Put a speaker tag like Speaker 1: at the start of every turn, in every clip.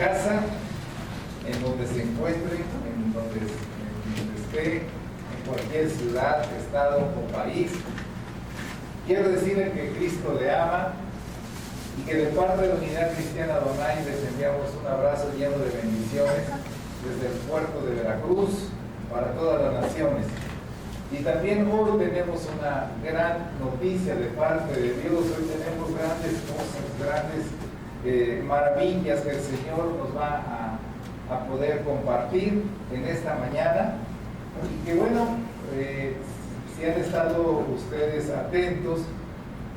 Speaker 1: casa, en donde se encuentre, en donde esté, en cualquier ciudad, estado o país. Quiero decirle que Cristo le ama y que de parte de la Unidad Cristiana Adonai les enviamos un abrazo lleno de bendiciones desde el puerto de Veracruz para todas las naciones. Y también hoy tenemos una gran noticia de parte de Dios. Hoy tenemos grandes cosas, grandes maravillas que el Señor nos va a poder compartir en esta mañana. Y que bueno, si han estado ustedes atentos,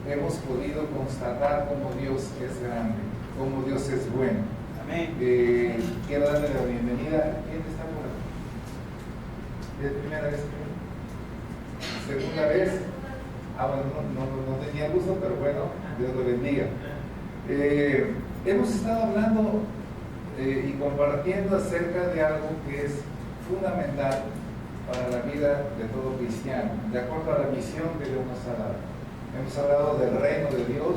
Speaker 1: hemos podido constatar cómo Dios es grande, cómo Dios es bueno.
Speaker 2: Amén.
Speaker 1: Quiero darle la bienvenida. ¿Quién está por aquí? ¿Es primera vez? ¿Segunda vez? Bueno, no tenía gusto, pero bueno, Dios lo bendiga. Hemos estado hablando y compartiendo acerca de algo que es fundamental para la vida de todo cristiano, de acuerdo a la misión que Dios nos ha dado. Hemos hablado del reino de Dios,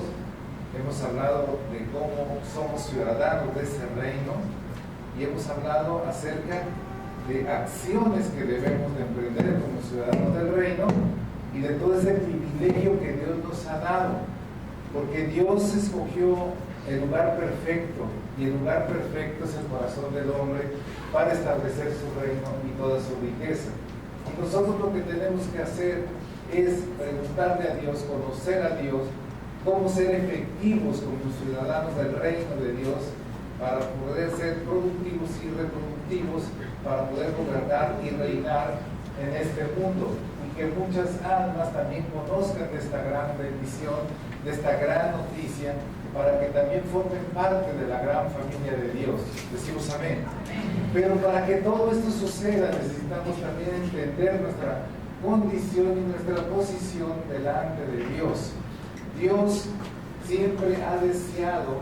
Speaker 1: hemos hablado de cómo somos ciudadanos de ese reino y hemos hablado acerca de acciones que debemos de emprender como ciudadanos del reino y de todo ese privilegio que Dios nos ha dado, porque Dios escogió el lugar perfecto y el lugar perfecto es el corazón del hombre para establecer su reino y toda su riqueza. Y nosotros lo que tenemos que hacer es preguntarle a Dios, conocer a Dios, cómo ser efectivos como ciudadanos del reino de Dios para poder ser productivos y reproductivos, para poder gobernar y reinar en este mundo y que muchas almas también conozcan de esta gran bendición, de esta gran noticia, para que también formen parte de la gran familia de Dios. Decimos amén. Pero para que todo esto suceda necesitamos también entender nuestra condición y nuestra posición delante de Dios. Dios siempre ha deseado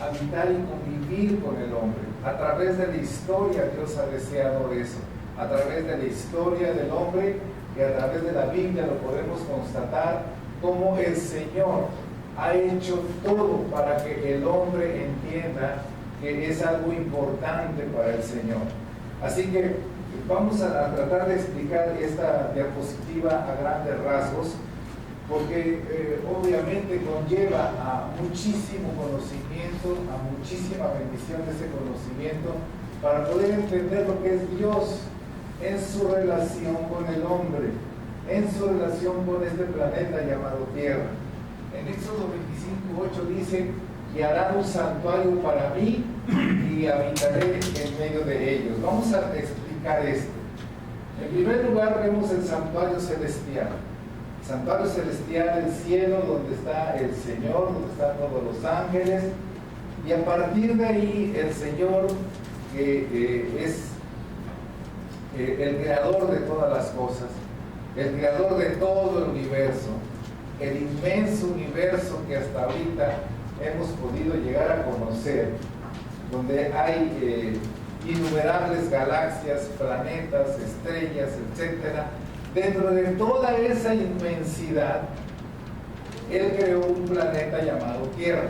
Speaker 1: habitar y convivir con el hombre. A través de la historia Dios ha deseado eso. A través de la historia del hombre y a través de la Biblia lo podemos constatar cómo el Señor ha hecho todo para que el hombre entienda que es algo importante para el Señor. Así que vamos a tratar de explicar esta diapositiva a grandes rasgos, porque obviamente conlleva a muchísimo conocimiento, a muchísima bendición de ese conocimiento, para poder entender lo que es Dios en su relación con el hombre, en su relación con este planeta llamado Tierra. En Éxodo 25:8 dice que harán un santuario para mí y habitaré en medio de ellos. Vamos a explicar esto. En primer lugar vemos el santuario celestial. El santuario celestial, el cielo donde está el Señor, donde están todos los ángeles, y a partir de ahí el Señor es el creador de todas las cosas, el creador de todo el universo, el inmenso universo que hasta ahorita hemos podido llegar a conocer, donde hay innumerables galaxias, planetas, estrellas, etcétera. Dentro de toda esa inmensidad, Él creó un planeta llamado Tierra.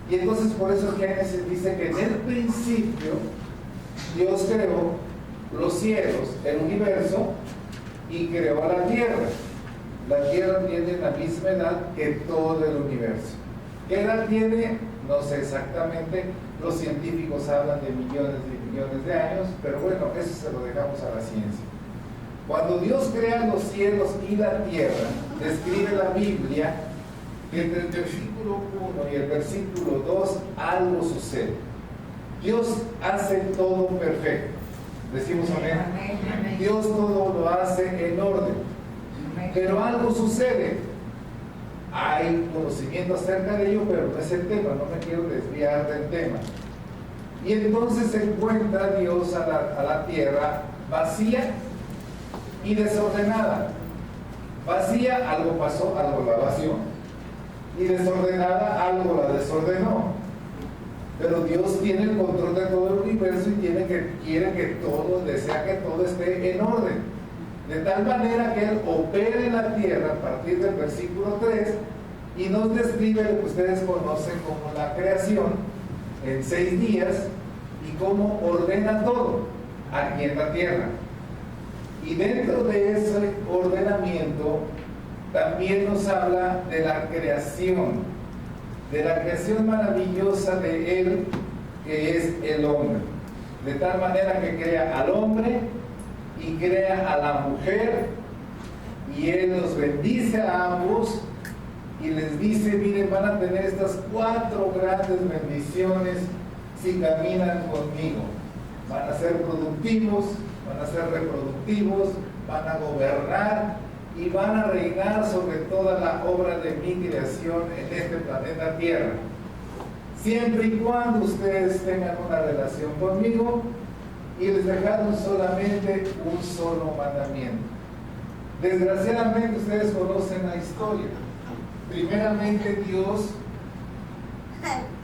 Speaker 1: Y entonces por eso Génesis dice que en el principio Dios creó los cielos, el universo, y creó a la Tierra. La Tierra tiene la misma edad que todo el universo. ¿Qué edad tiene? No sé exactamente. Los científicos hablan de millones y millones de años, pero bueno, eso se lo dejamos a la ciencia. Cuando Dios crea los cielos y la tierra, describe la Biblia que entre el versículo 1 y el versículo 2 algo sucede. Dios hace todo perfecto. Decimos amén. Dios todo lo hace en orden. Pero algo sucede. Hay conocimiento acerca de ello, pero no es el tema, no me quiero desviar del tema. Y entonces se encuentra Dios a la tierra vacía y desordenada. Vacía, algo pasó, algo la vació. Y desordenada, algo la desordenó. Pero Dios tiene el control de todo el universo y quiere que todo, desea que todo esté en orden. De tal manera que Él opera en la tierra a partir del versículo 3 y nos describe lo que ustedes conocen como la creación, en 6 días y cómo ordena todo aquí en la tierra. Y dentro de ese ordenamiento también nos habla de la creación maravillosa de Él, que es el hombre. De tal manera que crea al hombre y crea a la mujer, y Él los bendice a ambos y les dice: miren, van a tener estas 4 grandes bendiciones si caminan conmigo. Van a ser productivos, van a ser reproductivos, van a gobernar y van a reinar sobre toda la obra de mi creación en este planeta Tierra, siempre y cuando ustedes tengan una relación conmigo. Y les dejaron solamente un solo mandamiento. Desgraciadamente ustedes conocen la historia. Primeramente, Dios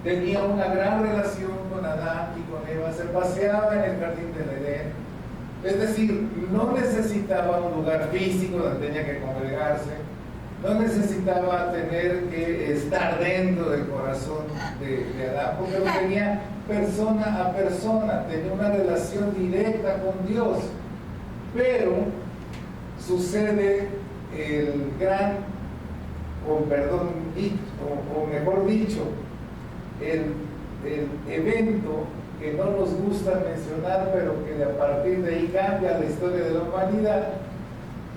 Speaker 1: tenía una gran relación con Adán y con Eva, se paseaba en el jardín del Edén, es decir, no necesitaba un lugar físico donde tenía que congregarse, no necesitaba tener que estar dentro del corazón de Adán, porque lo tenía persona a persona, tenía una relación directa con Dios. Pero sucede el gran, o mejor dicho, el evento que no nos gusta mencionar, pero que a partir de ahí cambia la historia de la humanidad,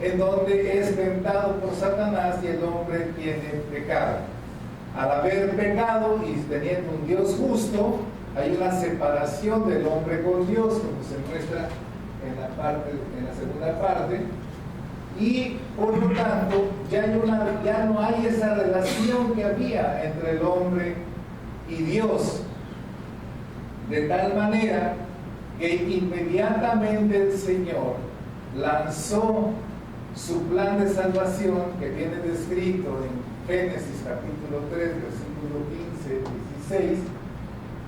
Speaker 1: en donde es tentado por Satanás y el hombre tiene pecado. Al haber pecado y teniendo un Dios justo, hay una separación del hombre con Dios, como se muestra en la segunda parte, y por lo tanto ya no hay esa relación que había entre el hombre y Dios, de tal manera que inmediatamente el Señor lanzó su plan de salvación, que viene descrito en Génesis capítulo 3, versículo 15, 16,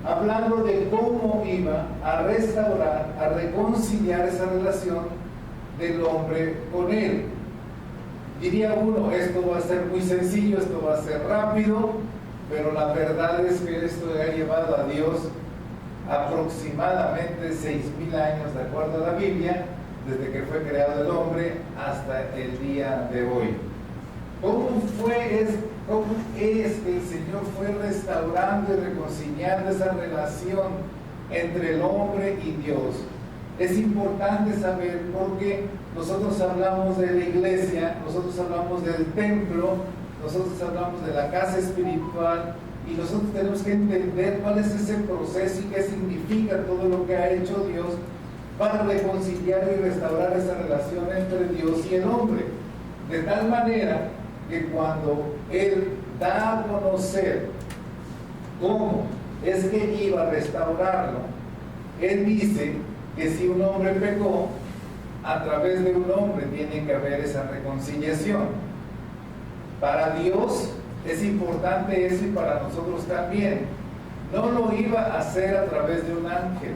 Speaker 1: hablando de cómo iba a restaurar, a reconciliar esa relación del hombre con Él. Diría uno, esto va a ser muy sencillo, esto va a ser rápido, pero la verdad es que esto ha llevado a Dios aproximadamente 6,000 años, de acuerdo a la Biblia, desde que fue creado el hombre hasta el día de hoy. ¿Cómo es que el Señor fue restaurando y reconciliando esa relación entre el hombre y Dios? Es importante saber, porque nosotros hablamos de la iglesia, nosotros hablamos del templo, nosotros hablamos de la casa espiritual, y nosotros tenemos que entender cuál es ese proceso y qué significa todo lo que ha hecho Dios para reconciliar y restaurar esa relación entre Dios y el hombre. De tal manera que cuando Él da a conocer cómo es que iba a restaurarlo, Él dice que si un hombre pecó, a través de un hombre tiene que haber esa reconciliación. Para Dios es importante eso, y para nosotros también. No lo iba a hacer a través de un ángel,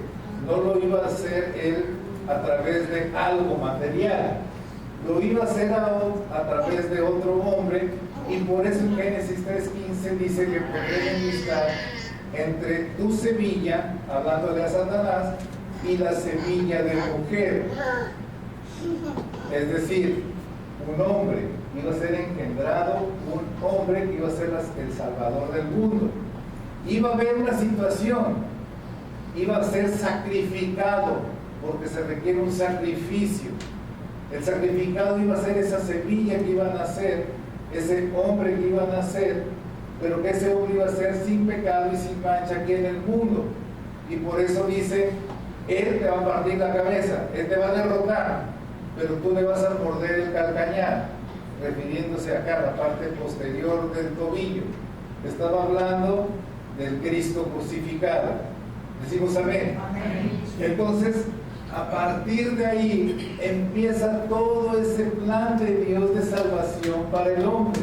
Speaker 1: no lo iba a hacer Él a través de algo material, lo iba a hacer a través de otro hombre, y por eso en Génesis 3:15 dice que pondré enemistad entre tu semilla, hablándole a Satanás, y la semilla de mujer. Es decir, un hombre iba a ser engendrado, un hombre que iba a ser el salvador del mundo. Iba a haber una situación, iba a ser sacrificado, porque se requiere un sacrificio. El sacrificado iba a ser esa semilla que iba a nacer, ese hombre que iba a nacer, pero que ese hombre iba a ser sin pecado y sin mancha aquí en el mundo. Y por eso dice: Él te va a partir la cabeza, Él te va a derrotar, pero tú le vas a morder el calcañar, refiriéndose acá a la parte posterior del tobillo. Estaba hablando del Cristo crucificado. Decimos amén. Amén. Entonces, a partir de ahí empieza todo ese plan de Dios de salvación para el hombre,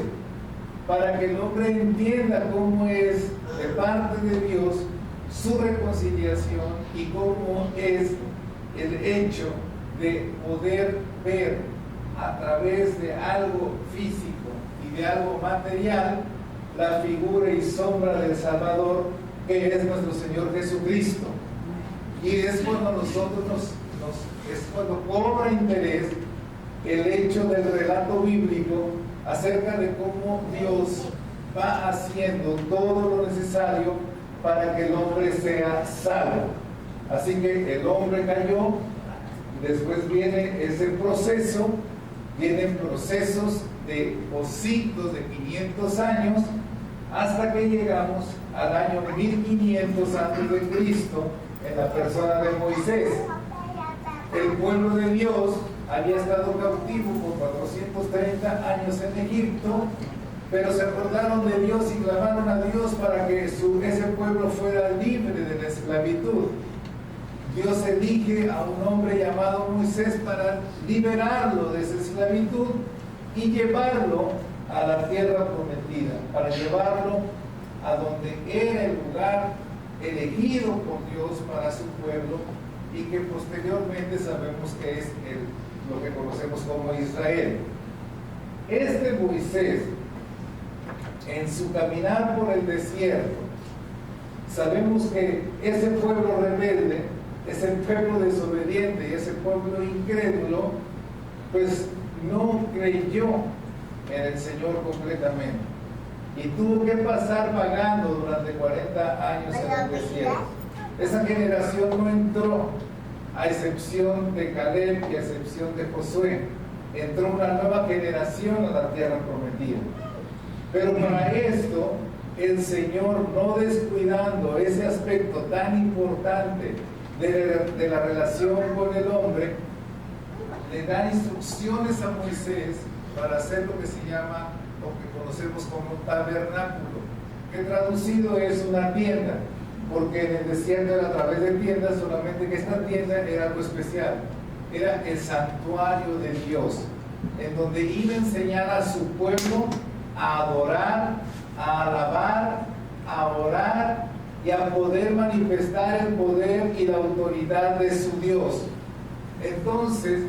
Speaker 1: para que el hombre entienda cómo es de parte de Dios su reconciliación y cómo es el hecho de poder ver a través de algo físico y de algo material la figura y sombra del Salvador, que es nuestro Señor Jesucristo. Y es cuando es cuando cobra interés el hecho del relato bíblico acerca de cómo Dios va haciendo todo lo necesario para que el hombre sea salvo. Así que el hombre cayó, después viene ese proceso, vienen procesos de ciclos de 500 años, hasta que llegamos al año 1500 antes de Cristo, en la persona de Moisés. El pueblo de Dios había estado cautivo por 430 años en Egipto, pero se acordaron de Dios y clamaron a Dios para que ese pueblo fuera libre de la esclavitud. Dios elige a un hombre llamado Moisés para liberarlo de esa esclavitud y llevarlo a la tierra prometida, para llevarlo a donde era el lugar elegido por Dios para su pueblo, y que posteriormente sabemos que es lo que conocemos como Israel. Este Moisés, en su caminar por el desierto, sabemos que ese pueblo rebelde, ese pueblo desobediente y ese pueblo incrédulo, pues no creyó en el Señor completamente y tuvo que pasar vagando durante 40 años en el desierto. Esa generación no entró, a excepción de Caleb y a excepción de Josué. Entró una nueva generación a la tierra prometida. Pero para esto, el Señor, no descuidando ese aspecto tan importante de la relación con el hombre, le da instrucciones a Moisés para hacer lo que se llama, lo que conocemos como tabernáculo, que traducido es una tienda, porque en el desierto era a través de tiendas, solamente que esta tienda era algo especial, era el santuario de Dios, en donde iba a enseñar a su pueblo a adorar, a alabar, a orar y a poder manifestar el poder y la autoridad de su Dios. Entonces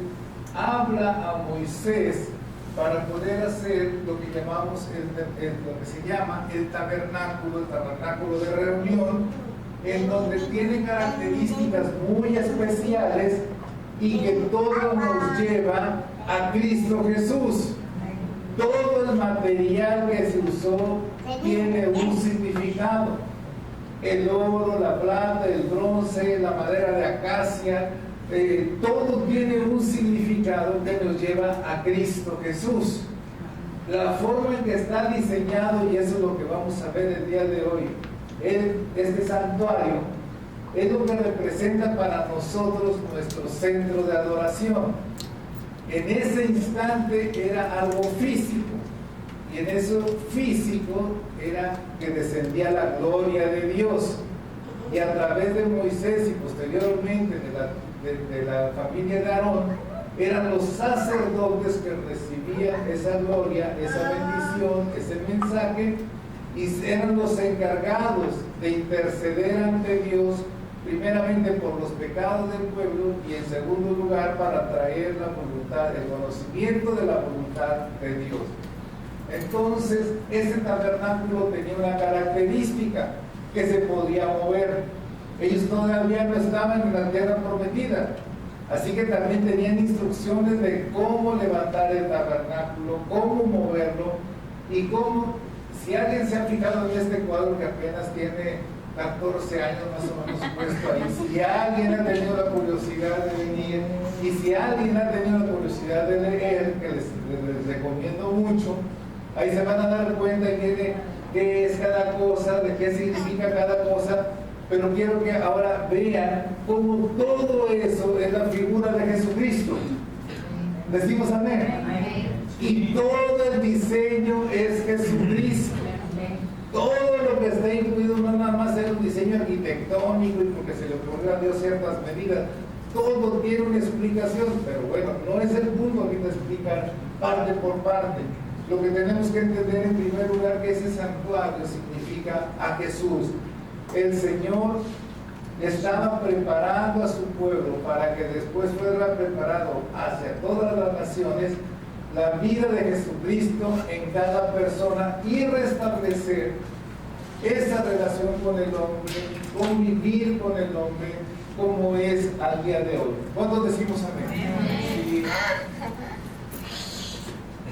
Speaker 1: habla a Moisés para poder hacer lo que llamamos lo que se llama el tabernáculo de reunión, en donde tiene características muy especiales y que todo nos lleva a Cristo Jesús. Todo el material que se usó tiene un significado. El oro, la plata, el bronce, la madera de acacia, todo tiene un significado que nos lleva a Cristo Jesús. La forma en que está diseñado, y eso es lo que vamos a ver el día de hoy, este santuario es lo que representa para nosotros nuestro centro de adoración. En ese instante era algo físico, y en eso físico era que descendía la gloria de Dios, y a través de Moisés y posteriormente de la familia de Aarón, eran los sacerdotes que recibían esa gloria, esa bendición, ese mensaje, y eran los encargados de interceder ante Dios, primeramente por los pecados del pueblo, y en segundo lugar para traer la voluntad, el conocimiento de la voluntad de Dios. Entonces, ese tabernáculo tenía una característica, que se podía mover. Ellos todavía no estaban en la tierra prometida, así que también tenían instrucciones de cómo levantar el tabernáculo, cómo moverlo, y cómo, si alguien se ha fijado en este cuadro que apenas tiene 14 años más o menos puesto ahí, si alguien ha tenido la curiosidad de venir, y si alguien ha tenido la curiosidad de leer, que les recomiendo mucho, ahí se van a dar cuenta de qué es cada cosa, de qué significa cada cosa, pero quiero que ahora vean cómo todo eso es la figura de Jesucristo. Decimos amén. Y todo el diseño es Jesucristo. Todo lo que está incluido no nada más es un diseño arquitectónico y porque se le ocurrió a Dios ciertas medidas. Todo tiene una explicación, pero bueno, no es el punto aquí de explicar parte por parte. Lo que tenemos que entender en primer lugar que ese santuario significa a Jesús. El Señor estaba preparando a su pueblo para que después fuera preparado hacia todas las naciones la vida de Jesucristo en cada persona y restablecer esa relación con el hombre, convivir con el hombre, como es al día de hoy. ¿Cuántos decimos amén? Sí.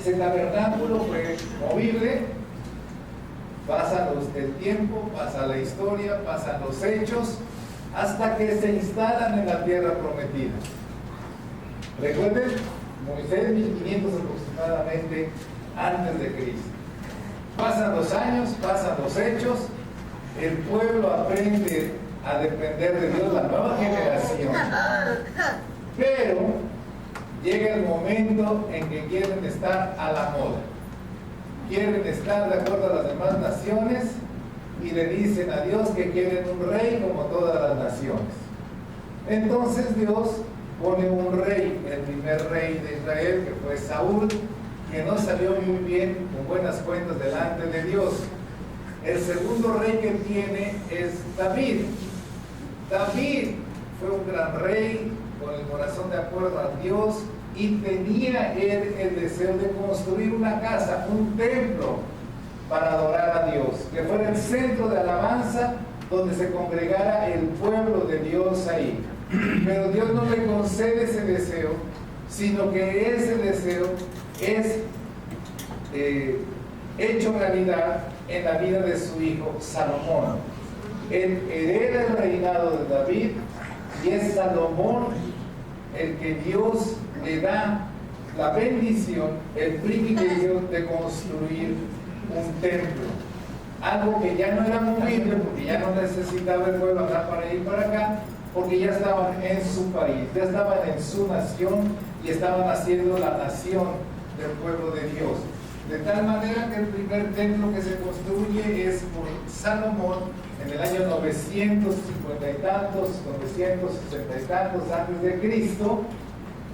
Speaker 1: Ese tabernáculo fue movible, pasa el tiempo, pasa la historia, pasan los hechos, hasta que se instalan en la tierra prometida. Recuerden, Moisés 1500 aproximadamente antes de Cristo. Pasan los años, pasan los hechos, el pueblo aprende a depender de Dios, la nueva generación. Pero llega el momento en que quieren estar a la moda. Quieren estar de acuerdo a las demás naciones y le dicen a Dios que quieren un rey como todas las naciones. Entonces Dios pone un rey, el primer rey de Israel, que fue Saúl, que no salió muy bien, con buenas cuentas delante de Dios. El segundo rey que tiene es David. David fue un gran rey, con el corazón de acuerdo a Dios, y tenía él el deseo de construir una casa, un templo, para adorar a Dios, que fuera el centro de alabanza donde se congregara el pueblo de Dios ahí. Pero Dios no le concede ese deseo, sino que ese deseo es hecho realidad en la vida de su hijo Salomón. Él hereda el reinado de David y es Salomón el que Dios le da la bendición, el privilegio de construir un templo. Algo que ya no era movible, porque ya no necesitaba el pueblo andar para ir para acá, porque ya estaban en su país, ya estaban en su nación y estaban haciendo la nación del pueblo de Dios. De tal manera que el primer templo que se construye es por Salomón en el año 950 y tantos, 960 y tantos antes de Cristo,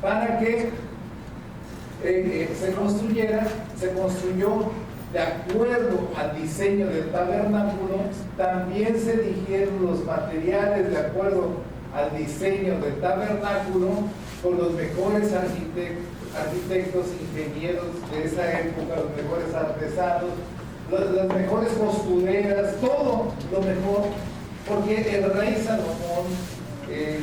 Speaker 1: para que se construyó de acuerdo al diseño del tabernáculo. También se eligieron los materiales de acuerdo al diseño del tabernáculo con los mejores arquitectos, ingenieros de esa época, los mejores artesanos, las mejores costureras, todo lo mejor, porque el rey Salomón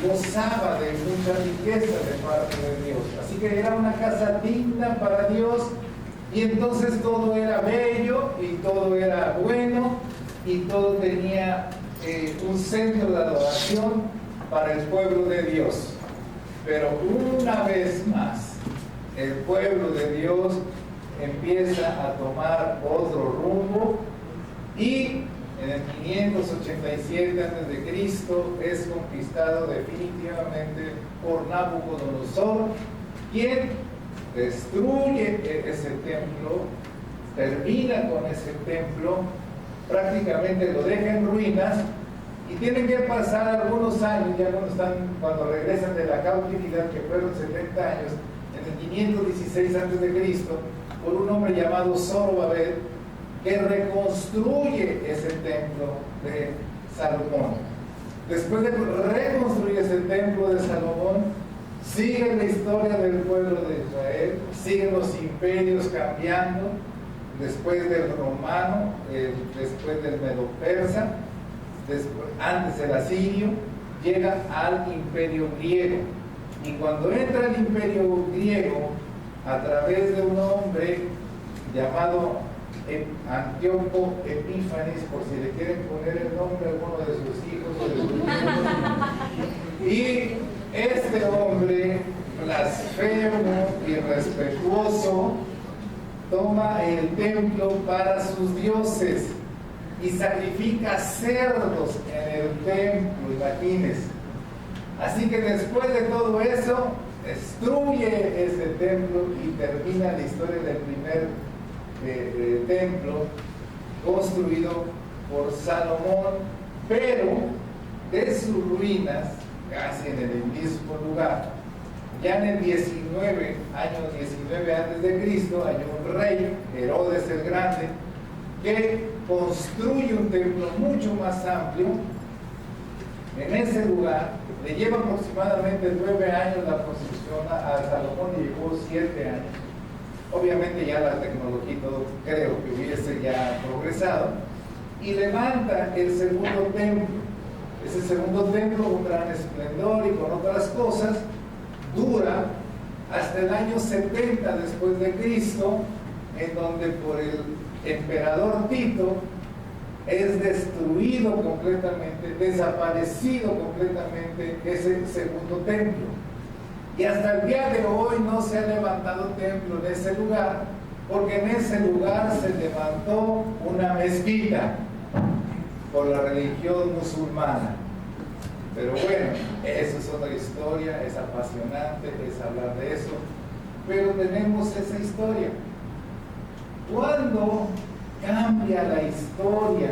Speaker 1: gozaba de mucha riqueza de parte de Dios. Así que era una casa digna para Dios, y entonces todo era bello y todo era bueno y todo tenía un centro de adoración para el pueblo de Dios. Pero una vez más, el pueblo de Dios empieza a tomar otro rumbo y en el 587 a.C. es conquistado definitivamente por Nabucodonosor, quien destruye ese templo, termina con ese templo, prácticamente lo deja en ruinas, y tienen que pasar algunos años, ya cuando regresan de la cautividad, que fueron 70 años, en el 516 a.C., por un hombre llamado Zorobabel, que reconstruye ese templo de Salomón. Después de reconstruir ese templo de Salomón, sigue la historia del pueblo de Israel, siguen los imperios cambiando, después del romano, después del medo-persa, antes el asirio, llega al imperio griego. Y cuando entra el imperio griego, a través de un hombre llamado Antíoco Epífanes, por si le quieren poner el nombre a alguno de sus hijos o de sus nietos, y este hombre blasfemo y irrespetuoso toma el templo para sus dioses y sacrifica cerdos en el templo, imagínense. Así que después de todo eso, destruye ese templo y termina la historia del primer templo construido por Salomón, pero de sus ruinas, casi en el mismo lugar, ya en el 19 antes de Cristo, hay un rey, Herodes el Grande, que construye un templo mucho más amplio en ese lugar. Le lleva aproximadamente 9 años la construcción a Salomón, y llegó 7 años. Obviamente ya la tecnología y todo creo que hubiese ya progresado, y levanta el segundo templo. Ese segundo templo, un gran esplendor y con otras cosas, dura hasta el año 70 después de Cristo, en donde por el emperador Tito es destruido completamente, desaparecido completamente ese segundo templo. Y hasta el día de hoy no se ha levantado templo en ese lugar, porque en ese lugar se levantó una mezquita por la religión musulmana. Pero bueno, eso es otra historia, es apasionante, es hablar de eso, pero tenemos esa historia. ¿Cuándo cambia la historia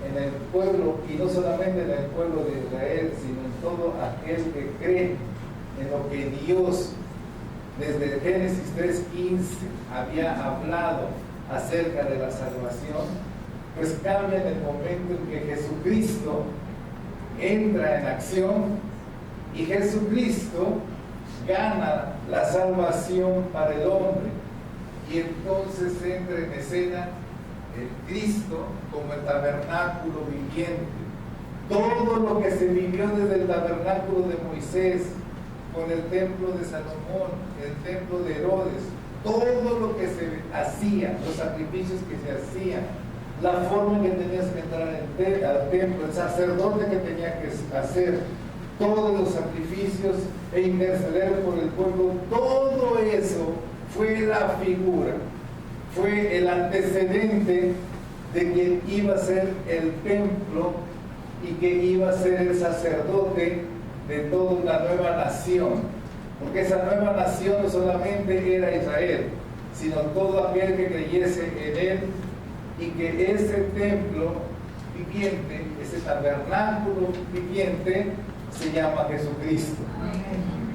Speaker 1: en el pueblo, y no solamente en el pueblo de Israel, sino en todo aquel que cree en lo que Dios desde Génesis 3:15 había hablado acerca de la salvación? Pues cambia en el momento en que Jesucristo entra en acción y Jesucristo gana la salvación para el hombre, y entonces entra en escena el Cristo como el tabernáculo viviente. Todo lo que se vivió desde el tabernáculo de Moisés, con el templo de Salomón, el templo de Herodes, todo lo que se hacía, los sacrificios que se hacían, la forma en que tenías que entrar al templo, el sacerdote que tenía que hacer todos los sacrificios e interceder por el pueblo, todo eso fue la figura, fue el antecedente de quien iba a ser el templo y que iba a ser el sacerdote de toda la nueva nación, porque esa nueva nación no solamente era Israel, sino todo aquel que creyese en él, y que ese templo viviente, ese tabernáculo viviente, se llama Jesucristo.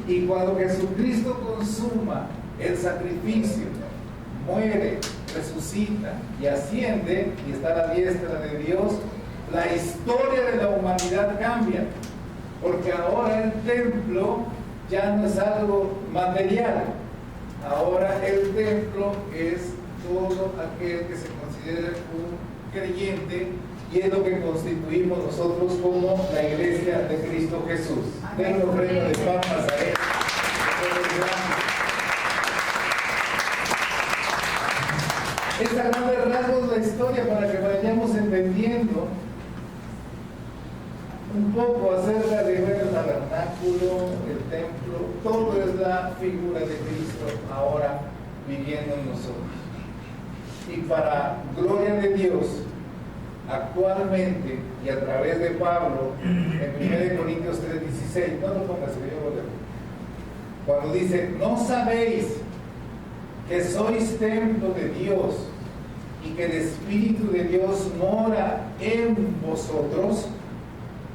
Speaker 1: Y cuando Jesucristo consuma el sacrificio, muere, resucita y asciende y está a la diestra de Dios, la historia de la humanidad cambia, porque ahora el templo ya no es algo material, ahora el templo es todo aquel que se considera un creyente, y es lo que constituimos nosotros como la iglesia de Cristo Jesús. Den un reino de palmas a él. Es a grandes rasgos la historia para que vayamos entendiendo un poco acerca de el tabernáculo, el templo, todo es la figura de Cristo ahora viviendo en nosotros. Y para gloria de Dios, actualmente y a través de Pablo, en 1 Corintios 3:16, no lo pongas, que yo lo leo, cuando dice: no sabéis que sois templo de Dios y que el Espíritu de Dios mora en vosotros.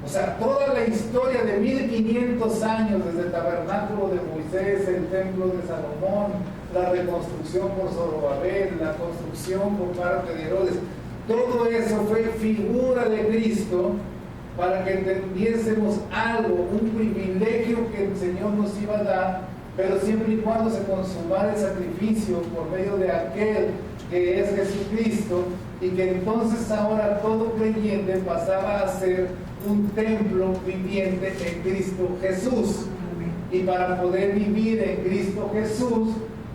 Speaker 1: O sea, toda la historia de 1500 años, desde el tabernáculo de Moisés, el templo de Salomón, la reconstrucción por Zorobabel, la construcción por parte de Herodes, todo eso fue figura de Cristo para que entendiésemos algo, un privilegio que el Señor nos iba a dar, pero siempre y cuando se consumara el sacrificio por medio de aquel que es Jesucristo, y que entonces ahora todo creyente pasaba a ser un templo viviente en Cristo Jesús. Y para poder vivir en Cristo Jesús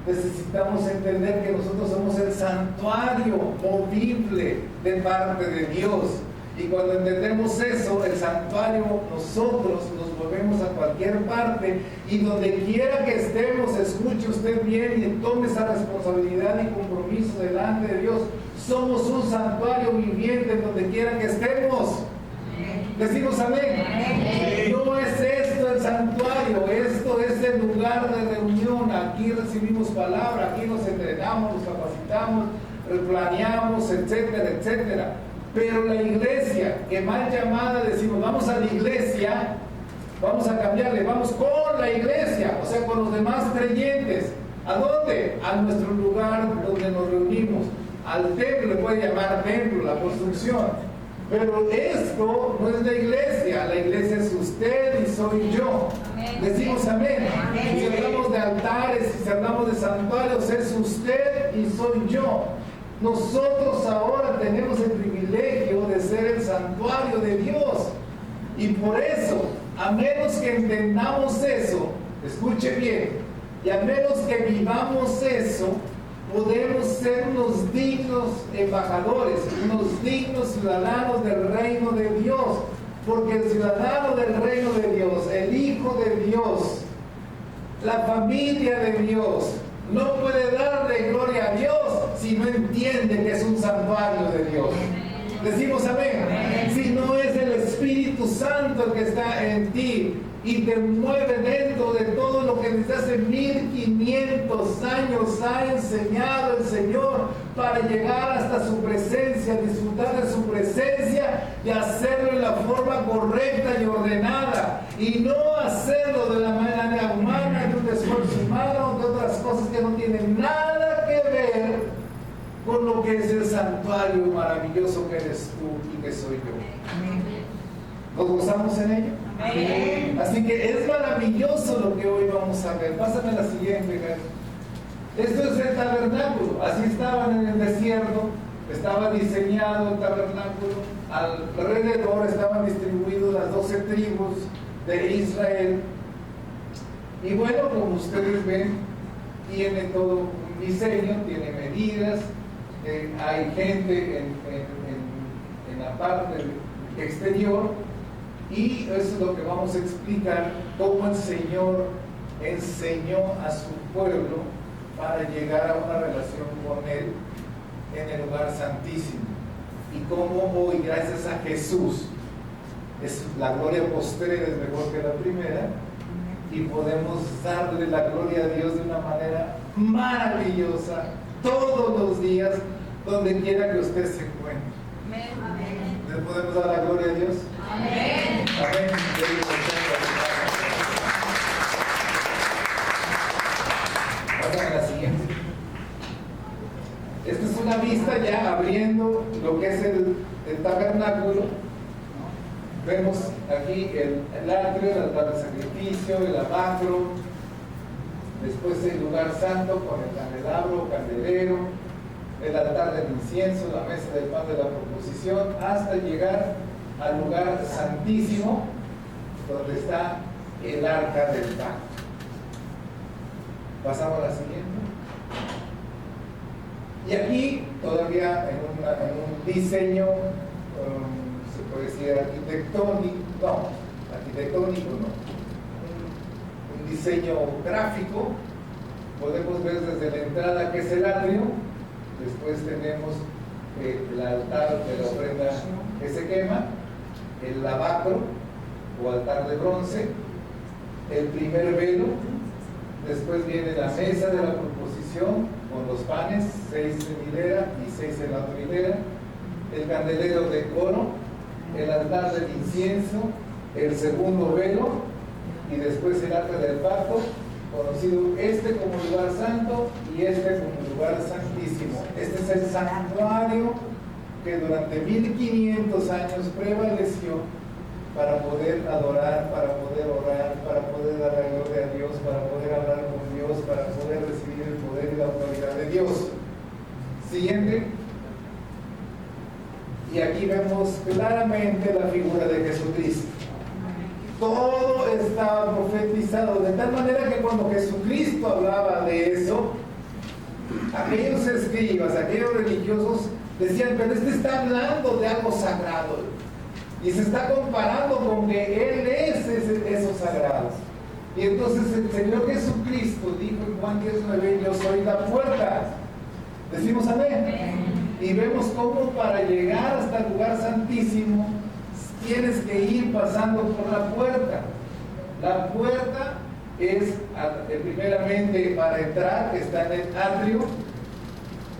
Speaker 1: necesitamos entender que nosotros somos el santuario movible de parte de Dios. Y cuando entendemos eso, el santuario, nosotros nos movemos a cualquier parte, y donde quiera que estemos, escuche usted bien y tome esa responsabilidad y compromiso delante de Dios. Somos un santuario viviente en donde quiera que estemos. Decimos amén. No es esto el santuario, esto es el lugar de reunión. Aquí recibimos palabra, aquí nos entrenamos, nos capacitamos, planeamos, etcétera, etcétera. Pero la iglesia, que mal llamada decimos, vamos a la iglesia, vamos a cambiarle, vamos con la iglesia, o sea, con los demás creyentes. ¿A dónde? A nuestro lugar donde nos reunimos. Al templo, le puede llamar templo, la construcción. Pero esto no es la iglesia es usted y soy yo. Amén. Decimos amén. Amén. Si hablamos de altares, si hablamos de santuarios, es usted y soy yo.
Speaker 2: Nosotros ahora tenemos el privilegio de ser el santuario de Dios. Y por eso, a menos que entendamos eso, escuche bien, y a menos que vivamos eso, podemos ser unos dignos embajadores, unos dignos ciudadanos del reino de Dios. Porque el ciudadano del reino de Dios, el Hijo de Dios, la familia de Dios, no puede darle gloria a Dios si no entiende que es un santuario de Dios. Decimos amén. Si no es el Espíritu Santo el que está en ti y te mueve dentro de todo lo que desde hace 1500 años ha enseñado el Señor para llegar hasta su presencia, disfrutar de su presencia y hacerlo en la forma correcta y ordenada, y no hacerlo de la manera humana, de un esfuerzo humano, de otras cosas que no tienen nada que ver con lo que es el santuario maravilloso que eres tú y que soy yo. ¿Nos gozamos en ello? Amén. Así que es maravilloso lo que hoy vamos a ver. Pásame la siguiente, Gary. Esto es el tabernáculo. Así estaban en el desierto. Estaba diseñado el tabernáculo. Alrededor estaban distribuidos las 12 tribus de Israel. Y bueno, como ustedes ven, tiene todo un diseño, tiene medidas. Hay gente en la parte exterior, y eso es lo que vamos a explicar, cómo el Señor enseñó a su pueblo para llegar a una relación con Él en el lugar santísimo, y cómo hoy, gracias a Jesús, la gloria postrera es mejor que la primera, y podemos darle la gloria a Dios de una manera maravillosa todos los días, donde quiera que usted se encuentre. Amén. ¿Le podemos dar la gloria a Dios? Amén. Amén. Vamos a la siguiente. Esta es una vista ya abriendo lo que es el tabernáculo. Vemos aquí el atrio, el altar de sacrificio, el lavacro, después el lugar santo con el candelabro, candelero, el altar del incienso, la mesa del pan de la proposición, hasta llegar al lugar santísimo, donde está el arca del pacto. Pasamos a la siguiente. Y aquí, todavía en un diseño, se puede decir arquitectónico, un diseño gráfico, podemos ver desde la entrada que es el atrio. Después tenemos el altar de la ofrenda que se quema, el lavacro o altar de bronce, el primer velo, después viene la mesa de la proposición con los panes, 6 en hilera y 6 en la otra hilera, el candelero de oro, el altar del incienso, el segundo velo, y después el arca del pacto, conocido este como lugar santo y este como lugar santísimo. Este es el santuario que durante 1500 años prevaleció para poder adorar, para poder orar, para poder dar la gloria a Dios, para poder hablar con Dios, para poder recibir el poder y la autoridad de Dios. Siguiente. Y aquí vemos claramente la figura de Jesucristo. Todo estaba profetizado, de tal manera que cuando Jesucristo hablaba de eso, aquellos escribas, aquellos religiosos decían, pero este está hablando de algo sagrado y se está comparando con que Él es esos sagrados. Y entonces el Señor Jesucristo dijo en Juan 19, yo soy la puerta. Decimos amén. Y vemos cómo para llegar hasta el lugar santísimo tienes que ir pasando por la puerta. La puerta es primeramente para entrar, está en el atrio.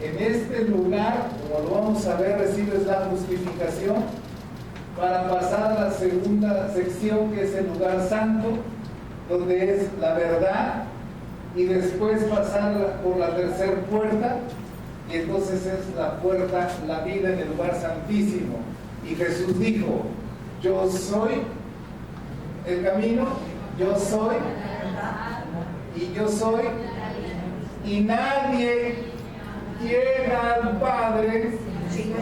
Speaker 2: En este lugar, como lo vamos a ver, recibes la justificación para pasar a la segunda sección, que es el lugar santo, donde es la verdad, y después pasar por la tercera puerta, y entonces es la puerta, la vida en el lugar santísimo. Y Jesús dijo, yo soy el camino, yo soy, y yo soy, y nadie llega al Padre si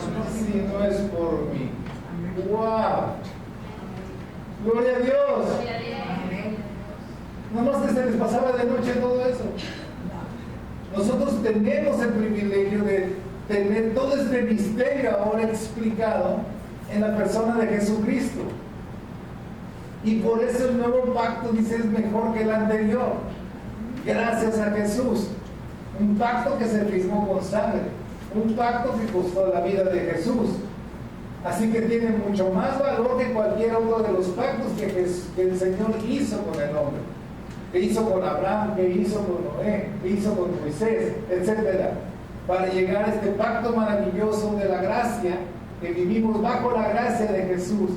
Speaker 2: no es por mí. ¡Wow! ¡Gloria a Dios! No más que se les pasaba de noche todo eso. Nosotros tenemos el privilegio de tener todo este misterio ahora explicado en la persona de Jesucristo. Y por eso el nuevo pacto, dice, es mejor que el anterior. Gracias a Jesús. Un pacto que se firmó con sangre. Un pacto que costó la vida de Jesús. Así que tiene mucho más valor que cualquier otro de los pactos que el Señor hizo con el hombre. Que hizo con Abraham, que hizo con Noé, que hizo con Moisés, etc. Para llegar a este pacto maravilloso de la gracia, que vivimos bajo la gracia de Jesús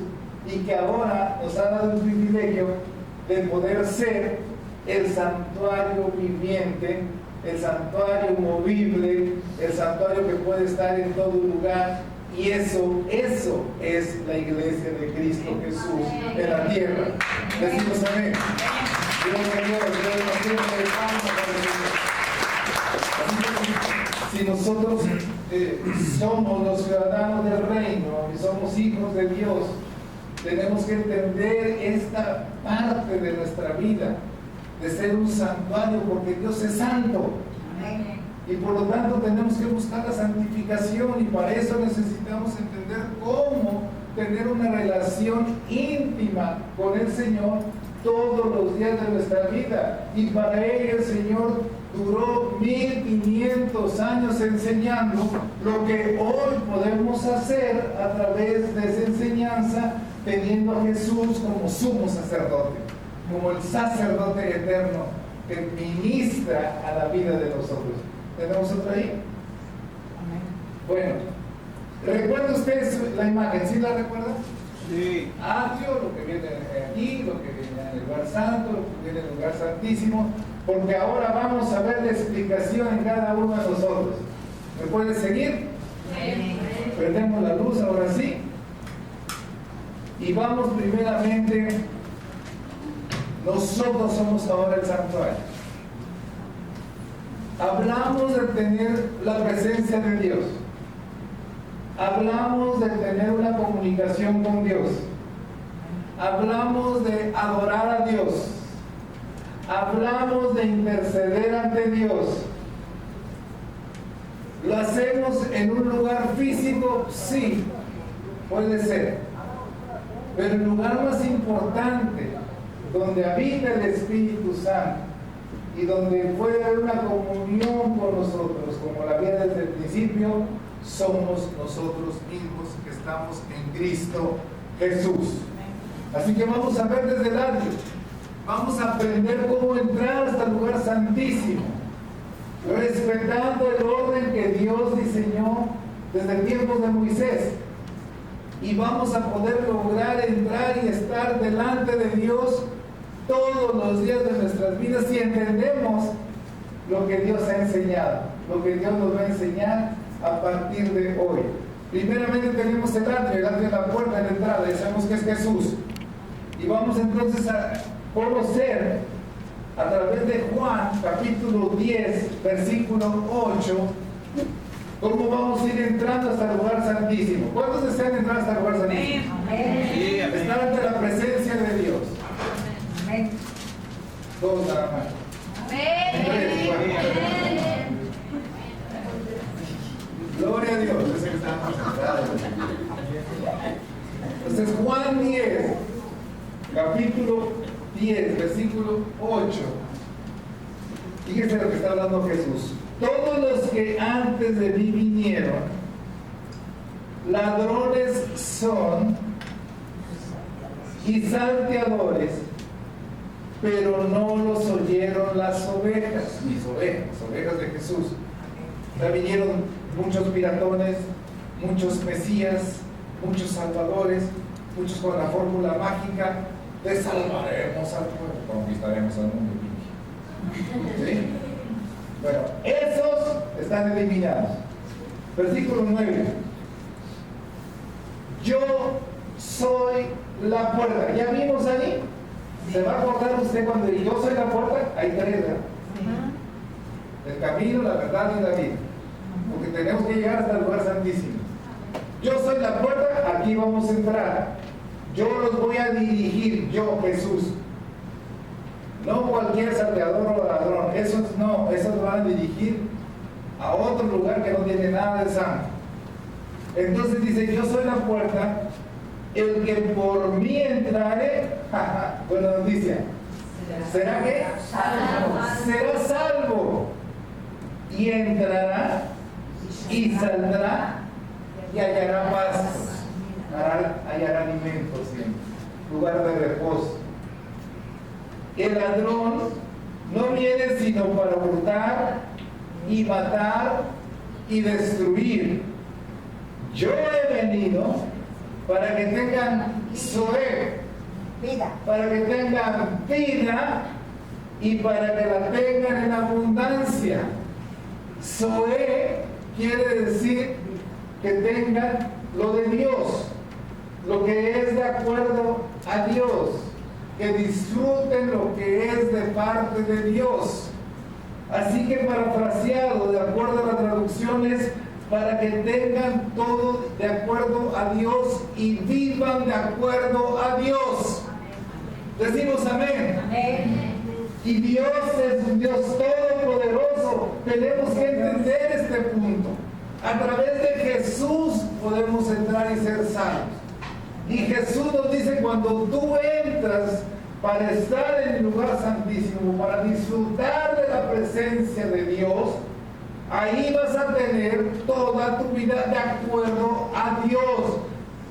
Speaker 2: y que ahora nos ha dado el privilegio de poder ser el santuario viviente, el santuario movible, el santuario que puede estar en todo lugar. Y eso es la iglesia de Cristo Jesús en la tierra. Decimos amén. Si nosotros somos los ciudadanos del reino y somos hijos de Dios, tenemos que entender esta parte de nuestra vida, de ser un santuario, porque Dios es santo. Y por lo tanto tenemos que buscar la santificación, y para eso necesitamos entender cómo tener una relación íntima con el Señor todos los días de nuestra vida. Y para ello el Señor duró 1500 años enseñando lo que hoy podemos hacer a través de esa enseñanza, teniendo a Jesús como sumo sacerdote, como el sacerdote eterno que ministra a la vida de nosotros. ¿Tenemos otra ahí? Bueno, ¿recuerda usted la imagen? ¿Sí la recuerda? Sí. Atrio, lo que viene aquí, lo que viene en el lugar santo, lo que viene en el lugar santísimo, porque ahora vamos a ver la explicación en cada uno de nosotros. ¿Me puede seguir? Sí. Prendemos la luz ahora sí. Y vamos primeramente, nosotros somos ahora el santuario. Hablamos de tener la presencia de Dios. Hablamos de tener una comunicación con Dios. Hablamos de adorar a Dios. Hablamos de interceder ante Dios. ¿Lo hacemos en un lugar físico? Sí, puede ser. Pero el lugar más importante, donde habita el Espíritu Santo y donde puede haber una comunión con nosotros, como la había desde el principio, somos nosotros mismos que estamos en Cristo Jesús. Así que vamos a ver desde el atrio. Vamos a aprender cómo entrar hasta el lugar santísimo, respetando el orden que Dios diseñó desde el tiempo de Moisés. Y vamos a poder lograr entrar y estar delante de Dios todos los días de nuestras vidas si entendemos lo que Dios ha enseñado, lo que Dios nos va a enseñar a partir de hoy. Primeramente tenemos el atrio es la puerta de entrada, y sabemos que es Jesús. Y vamos entonces a conocer a través de Juan, capítulo 10, versículo 8, cómo vamos a ir entrando hasta el lugar santísimo. ¿Cuántos desean entrar hasta el lugar santísimo?
Speaker 3: Amén.
Speaker 2: Estar ante la presencia de Dios.
Speaker 3: Amén.
Speaker 2: Todos nada más.
Speaker 3: Amén.
Speaker 2: Gloria a Dios. Yo sé que están concentrados. Entonces Juan 10, capítulo 10, versículo 8. Fíjense lo que está hablando Jesús. Todos los que antes de mí vinieron, ladrones son y salteadores, pero no los oyeron las ovejas, mis ovejas, las ovejas de Jesús. Ya vinieron muchos piratones, muchos mesías, muchos salvadores, muchos con la fórmula mágica de salvaremos al pueblo, conquistaremos al mundo. ¿Sí? Bueno, esos están eliminados. Versículo 9. Yo soy la puerta. ¿Ya vimos ahí? ¿Se va a acordar usted cuando dice yo soy la puerta? Hay tres, ¿verdad? El camino, la verdad y la vida. porque tenemos que llegar hasta el lugar santísimo. Yo soy la puerta, aquí vamos a entrar. Yo los voy a dirigir, yo, Jesús. No cualquier salteador o ladrón, esos no, esos van a dirigir a otro lugar que no tiene nada de santo. Entonces dice, yo soy la puerta, el que por mí entrare, buena noticia, ¿será qué? Será salvo. Y entrará y saldrá y hallará paz, hallará alimento siempre, lugar de reposo. El ladrón no viene sino para hurtar y matar y destruir. Yo he venido para que tengan Zoé, para que tengan vida y para que la tengan en abundancia. Zoé quiere decir que tengan lo de Dios, lo que es de acuerdo a Dios, que disfruten lo que es de parte de Dios. Así que parafraseado, de acuerdo a las traducciones, para que tengan todo de acuerdo a Dios y vivan de acuerdo a Dios. Decimos amén.
Speaker 3: Amén.
Speaker 2: Y Dios es un Dios todopoderoso. Tenemos que entender este punto. A través de Jesús podemos entrar y ser salvos. Y Jesús nos dice, cuando tú entras para estar en el lugar santísimo, para disfrutar de la presencia de Dios, ahí vas a tener toda tu vida de acuerdo a Dios,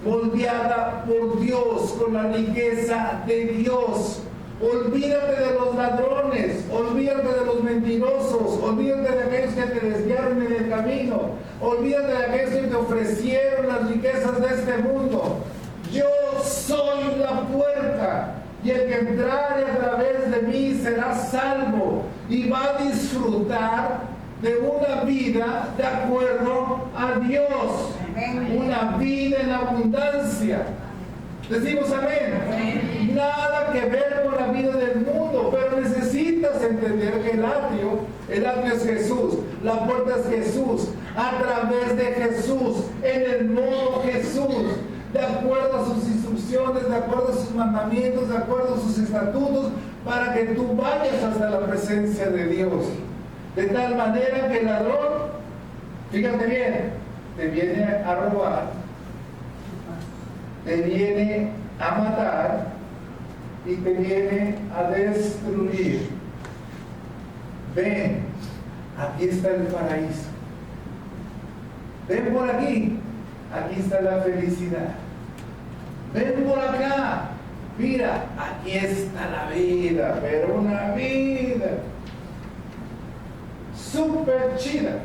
Speaker 2: moldeada por Dios, con la riqueza de Dios. Olvídate de los ladrones, olvídate de los mentirosos, olvídate de aquellos que te desviaron en el camino, olvídate de aquellos que te ofrecieron las riquezas de este mundo. Yo soy la puerta, y el que entrare a través de mí será salvo y va a disfrutar de una vida de acuerdo a Dios, una vida en abundancia. Decimos amén. Nada que ver con la vida del mundo, pero necesitas entender que el atrio es Jesús, la puerta es Jesús, a través de Jesús, en el modo Jesús, de acuerdo a sus instrucciones, de acuerdo a sus mandamientos, de acuerdo a sus estatutos, para que tú vayas hasta la presencia de Dios. De tal manera que el ladrón, fíjate bien, te viene a robar, te viene a matar y te viene a destruir. Ven, aquí está el paraíso. Ven por aquí, aquí está la felicidad. Ven por acá, mira, aquí está la vida, pero una vida súper chida.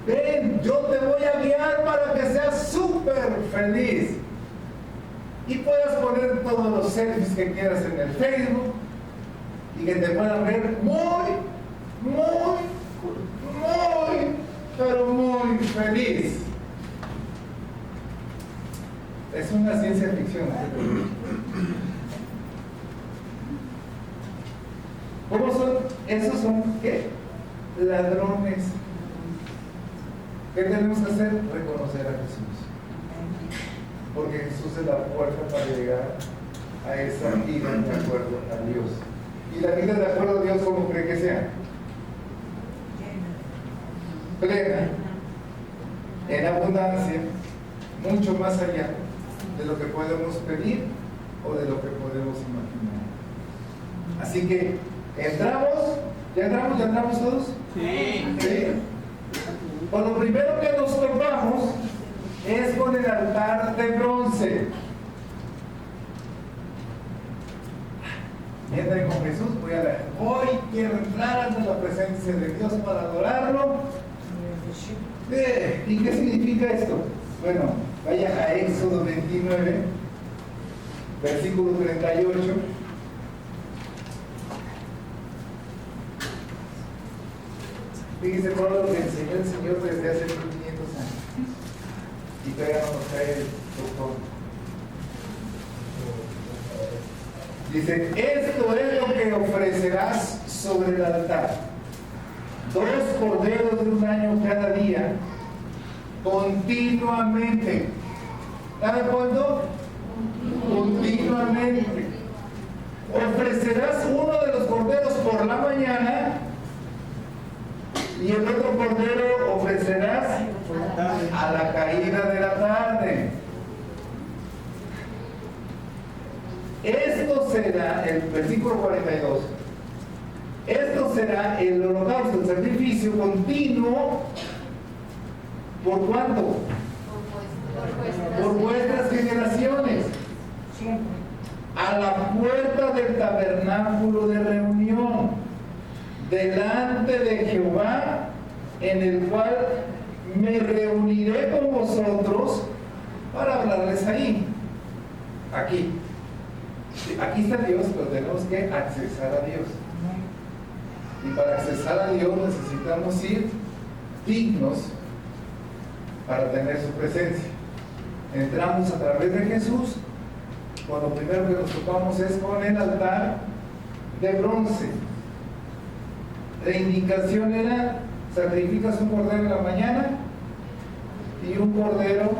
Speaker 2: Ven, yo te voy a guiar para que seas súper feliz y puedas poner todos los selfies que quieras en el Facebook y que te puedan ver pero muy feliz. Es una ciencia ficción. ¿Cómo son? Esos son, ¿qué? Ladrones. ¿Qué tenemos que hacer? Reconocer a Jesús. Porque Jesús es la puerta para llegar a esa vida de acuerdo a Dios. Y la vida de acuerdo a Dios, ¿cómo cree que sea? Plena, en abundancia, mucho más allá de lo que podemos pedir o de lo que podemos imaginar. Así que, ¿entramos? ¿Ya entramos todos?
Speaker 4: Sí.
Speaker 2: ¿Sí? Pues lo primero que nos topamos es con el altar de bronce. Mientras con Jesús hoy quiero entrar ante la presencia de Dios para adorarlo. ¿Y qué significa esto? Bueno, vaya a Éxodo 29, versículo 38. Fíjense todo lo que enseñó el Señor desde hace 1500 años. Y todavía no nos cae el doctor. Dice, esto es lo que ofrecerás sobre el altar. 2 corderos de un año cada día, continuamente. ¿Está de acuerdo? Continuamente. Ofrecerás uno de los corderos por la mañana y el otro cordero ofrecerás a la caída de la tarde. Esto será, el versículo 42, esto será el holocausto, el sacrificio continuo. ¿Por cuánto? Por vuestras generaciones. A la puerta del tabernáculo de reunión, delante de Jehová, en el cual me reuniré con vosotros para hablarles ahí. Aquí. Aquí está Dios, pero tenemos que accesar a Dios. Y para accesar a Dios necesitamos ir dignos para tener su presencia. Entramos a través de Jesús. Cuando lo primero que nos topamos es con el altar de bronce. La indicación era: sacrificas un cordero en la mañana y un cordero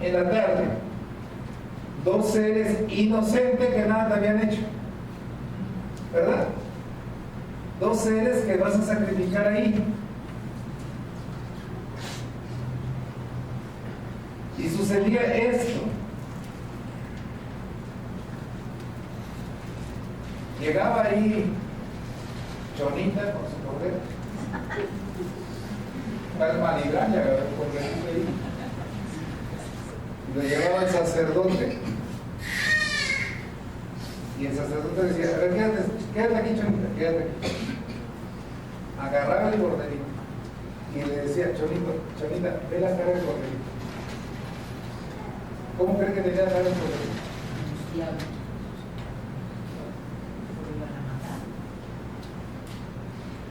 Speaker 2: en la tarde. 2 seres inocentes que nada te habían hecho, ¿verdad? 2 seres que vas a sacrificar ahí. Y sucedía esto. Llegaba ahí Chonita con su cordero. Va el Malibrán y agarró el corderito ahí. Y lo llevaba el sacerdote. Y el sacerdote decía: a ver, quédate aquí, Chonita, quédate aquí. Agarraba el corderito y le decía: Chonita, ve la cara del corderito. ¿Cómo cree que tenía la cara del corderito?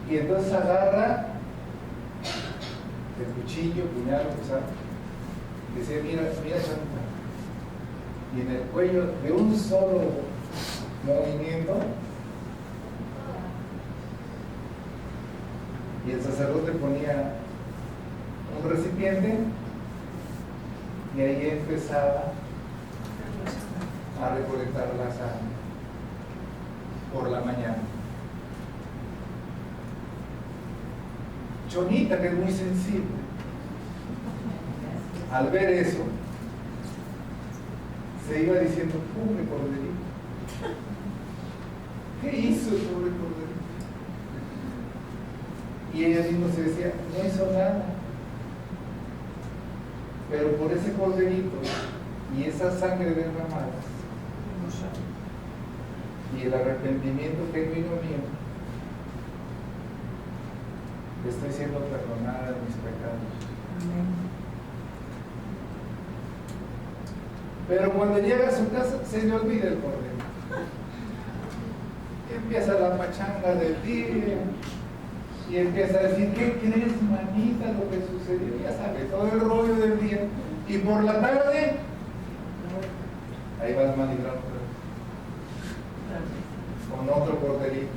Speaker 2: Y entonces agarra el cuchillo, puñal, lo que sabe. Y decía: mira, Chonita. Y en el cuello, de un solo movimiento, y el sacerdote ponía un recipiente y ahí empezaba a recolectar la sangre por la mañana. Chonita, que es muy sensible, al ver eso se iba diciendo: pobre corderito, ¿qué hizo el pobre corderito? Y ella misma se decía: no hizo nada, pero por ese corderito y esa sangre derramada y el arrepentimiento genuino mío, estoy siendo perdonada de mis pecados. Pero cuando llega a su casa se le olvida el cordero. Empieza la pachanga del día y empieza a decir: ¿qué crees, manita, lo que sucedió? Ya sabe, todo el rollo del día. Y por la tarde, ahí va el Malibrán con otro corderito.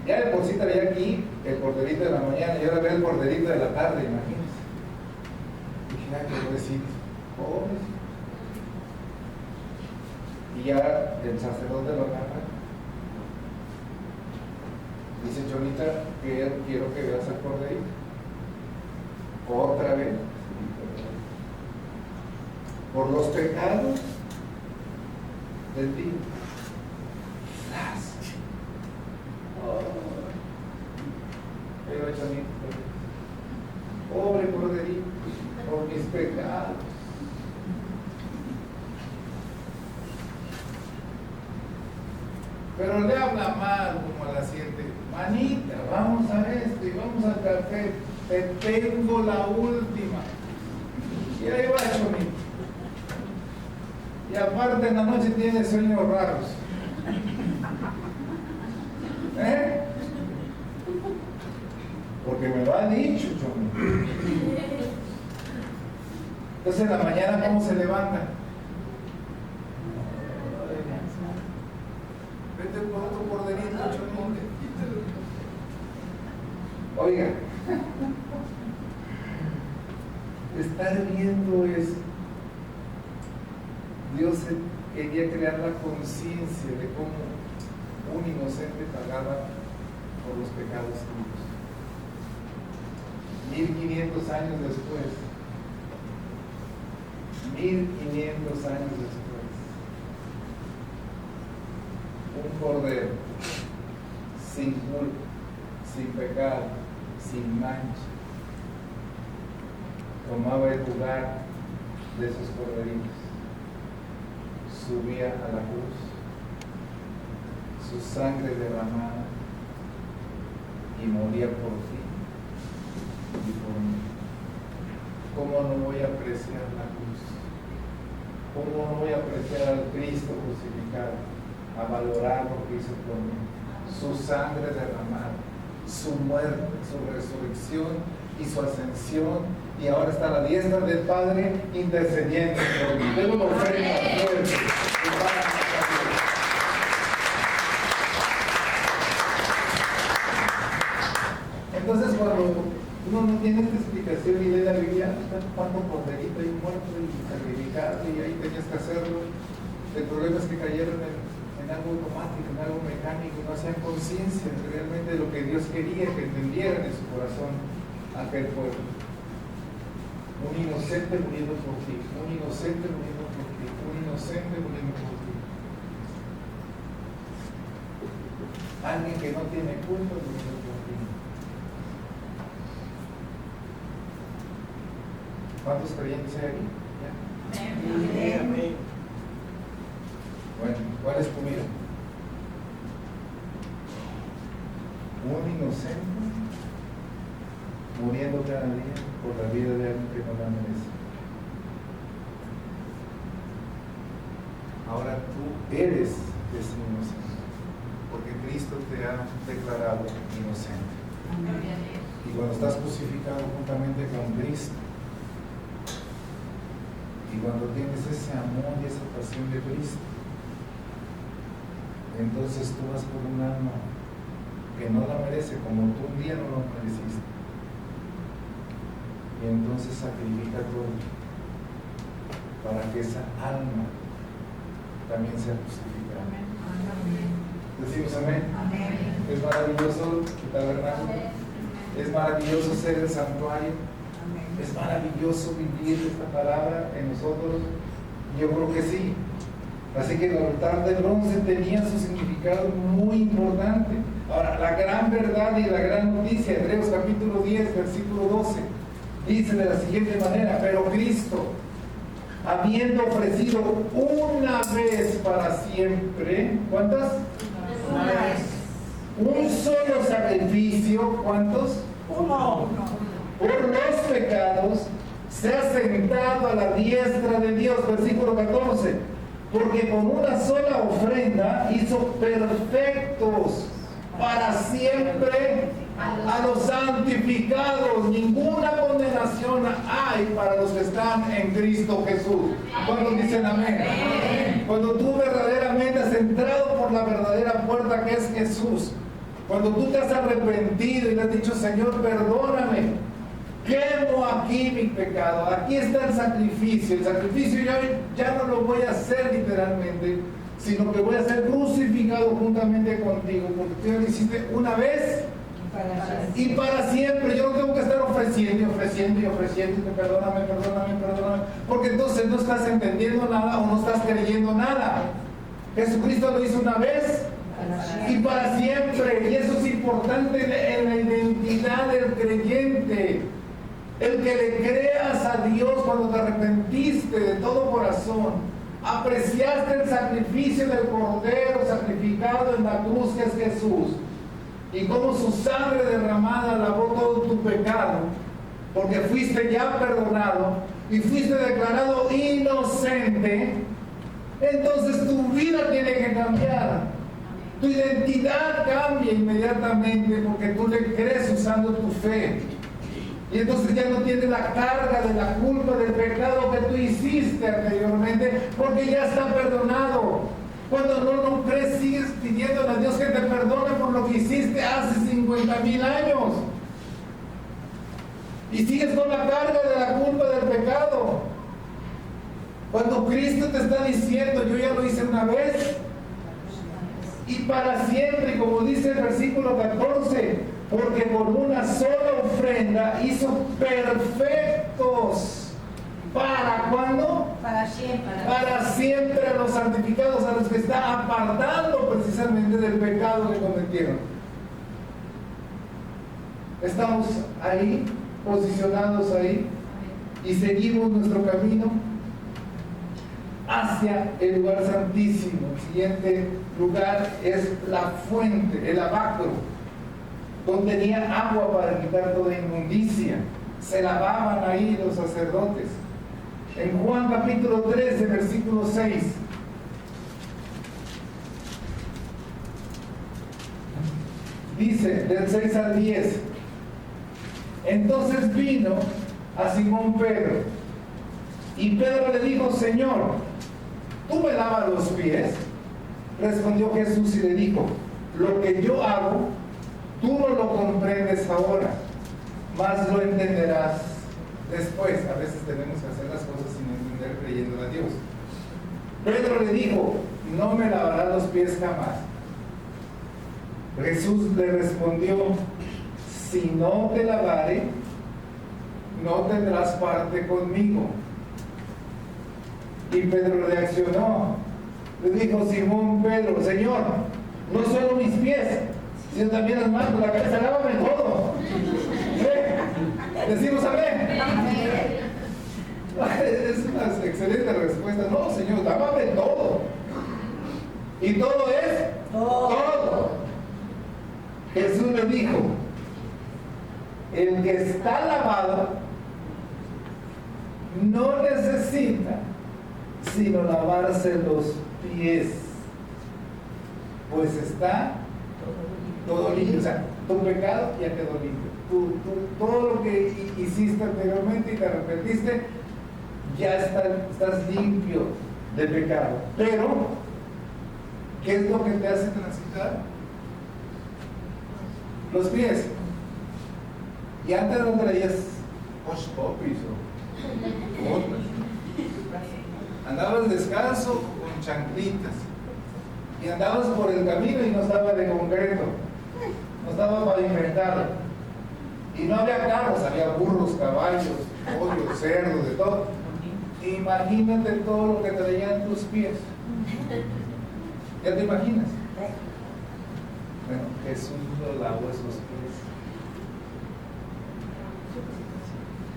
Speaker 2: Ya de por sí traía aquí el corderito de la mañana y ahora ve el corderito de la tarde, imagínense. Dije: ay, pobrecito, pobrecito. Y ya el sacerdote lo agarra. Dice: Chonita, que quiero que veas el corderito. Otra vez. Por los pecados del día. Pero Chonita, pobre corderito, por mis pecados. Pero le habla mal como a las 7. Manita, vamos a esto y vamos al café. Te tengo la última. Y ahí va Chonita. Y aparte en la noche tiene sueños raros. Porque me lo ha dicho, Chonita. Entonces en la mañana, ¿cómo se levanta? Vete por otro corderito, Chonita. Oiga, estar viendo eso. Dios quería crear la conciencia de cómo un inocente pagaba por los pecados tuyos. 1500 años después, 1500 años después, un cordero sin culpa, sin pecado, sin mancha, tomaba el lugar de esos corderitos, subía a la cruz, su sangre derramada y moría por ti y por mí. ¿Cómo no voy a apreciar la cruz? ¿Cómo no voy a apreciar al Cristo crucificado? A valorar lo que hizo por mí, su sangre derramada, su muerte, su resurrección y su ascensión, y ahora está a la diestra del Padre intercediendo por mí. Debo ofrenda fuerte. Entonces, cuando uno no tiene esta explicación y lee la Biblia, está topando corderito y muerto y sacrificado, y ahí tenías que hacerlo. El problema es que cayeron en algo automático, en algo mecánico, no hacían conciencia realmente de lo que Dios quería que entendieran en su corazón aquel pueblo. Un inocente muriendo por ti, un inocente muriendo por ti, un inocente muriendo por ti. Alguien que no tiene culpa muriendo por ti. ¿Cuántos creyentes hay aquí? ¿Ya?
Speaker 3: Amén.
Speaker 2: Bueno, ¿cuál es tu vida? Un inocente muriendo cada día por la vida de alguien que no la merece. Ahora tú eres ese inocente, porque Cristo te ha declarado inocente. Y cuando estás crucificado juntamente con Cristo, y cuando tienes ese amor y esa pasión de Cristo, entonces tú vas por un alma que no la merece, como tú un día no lo mereciste. Y entonces sacrifica todo para que esa alma también sea justificada. Decimos amén. Es maravilloso el tabernáculo. Es maravilloso ser el santuario. Es maravilloso vivir esta palabra en nosotros. Yo creo que sí. Así que el altar de bronce tenía su significado muy importante. Ahora, la gran verdad y la gran noticia, Hebreos capítulo 10, versículo 12, dice de la siguiente manera: pero Cristo, habiendo ofrecido una vez para siempre, ¿cuántas?
Speaker 3: Una vez.
Speaker 2: Un solo sacrificio, ¿cuántos?
Speaker 3: Uno.
Speaker 2: Por los pecados, se ha sentado a la diestra de Dios, versículo 14, porque con una sola ofrenda hizo perfectos para siempre a los santificados. Ninguna condenación hay para los que están en Cristo Jesús. ¿Cuántos dicen amén? Cuando tú verdaderamente has entrado por la verdadera puerta que es Jesús, cuando tú te has arrepentido y le has dicho: Señor, perdóname, quemo aquí mi pecado, aquí está el sacrificio yo ya no lo voy a hacer literalmente, sino que voy a ser crucificado juntamente contigo, porque tú ya lo hiciste una vez y para siempre. Yo no tengo que estar ofreciendo y perdóname, porque entonces no estás entendiendo nada o no estás creyendo nada. Jesucristo lo hizo una vez y para siempre, y eso es importante en la identidad del creyente. El que le creas a Dios cuando te arrepentiste de todo corazón, apreciaste el sacrificio del Cordero sacrificado en la cruz que es Jesús, y como su sangre derramada lavó todo tu pecado, porque fuiste ya perdonado y fuiste declarado inocente. Entonces tu vida tiene que cambiar, tu identidad cambia inmediatamente, porque tú le crees usando tu fe. Y entonces ya no tienes la carga de la culpa del pecado que tú hiciste anteriormente, porque ya está perdonado. Cuando no crees, sigues pidiéndole a Dios que te perdone por lo que hiciste hace 50,000 años. Y sigues con la carga de la culpa del pecado. Cuando Cristo te está diciendo, yo ya lo hice una vez y para siempre, y como dice el versículo 14, porque por una sola ofrenda hizo perfectos. ¿Para cuándo?
Speaker 3: Para siempre.
Speaker 2: Para siempre a los santificados, a los que está apartando precisamente del pecado que cometieron. Estamos ahí, posicionados ahí, y seguimos nuestro camino hacia el lugar santísimo. El siguiente lugar es la fuente, el lavacro. Contenía agua para quitar toda inmundicia. Se lavaban ahí los sacerdotes. En Juan capítulo 13, versículo 6. Dice, del 6 al 10. Entonces vino a Simón Pedro, y Pedro le dijo, Señor, ¿tú me lavas los pies? Respondió Jesús y le dijo, lo que yo hago, tú no lo comprendes ahora, mas lo entenderás después. A veces tenemos que hacer las cosas sin entender, creyendo a Dios. Pedro le dijo, no me lavarás los pies jamás. Jesús le respondió, si no te lavare, no tendrás parte conmigo. Y Pedro reaccionó. Le dijo Simón Pedro, Señor, no solo mis pies, sino también las manos, la cabeza, lávame todo. Decimos amén. Es una excelente respuesta. No, Señor, lávame todo. ¿Y todo es? Todo. Jesús le dijo, el que está lavado no necesita sino lavarse los pies, pues está todo limpio. O sea, tu pecado ya quedó limpio. Todo lo que hiciste anteriormente y te arrepentiste, ya estás limpio de pecado. Pero, ¿qué es lo que te hace transitar? Los pies. Y antes no traías hush puppies o botas. Andabas descalzo con chanclitas. Y andabas por el camino y no estaba de concreto. No estaba pavimentado. Y no había carros, había burros, caballos, pollos, cerdos, de todo. Imagínate todo lo que traían tus pies. ¿Ya te imaginas? Bueno, Jesús lo lavó esos pies.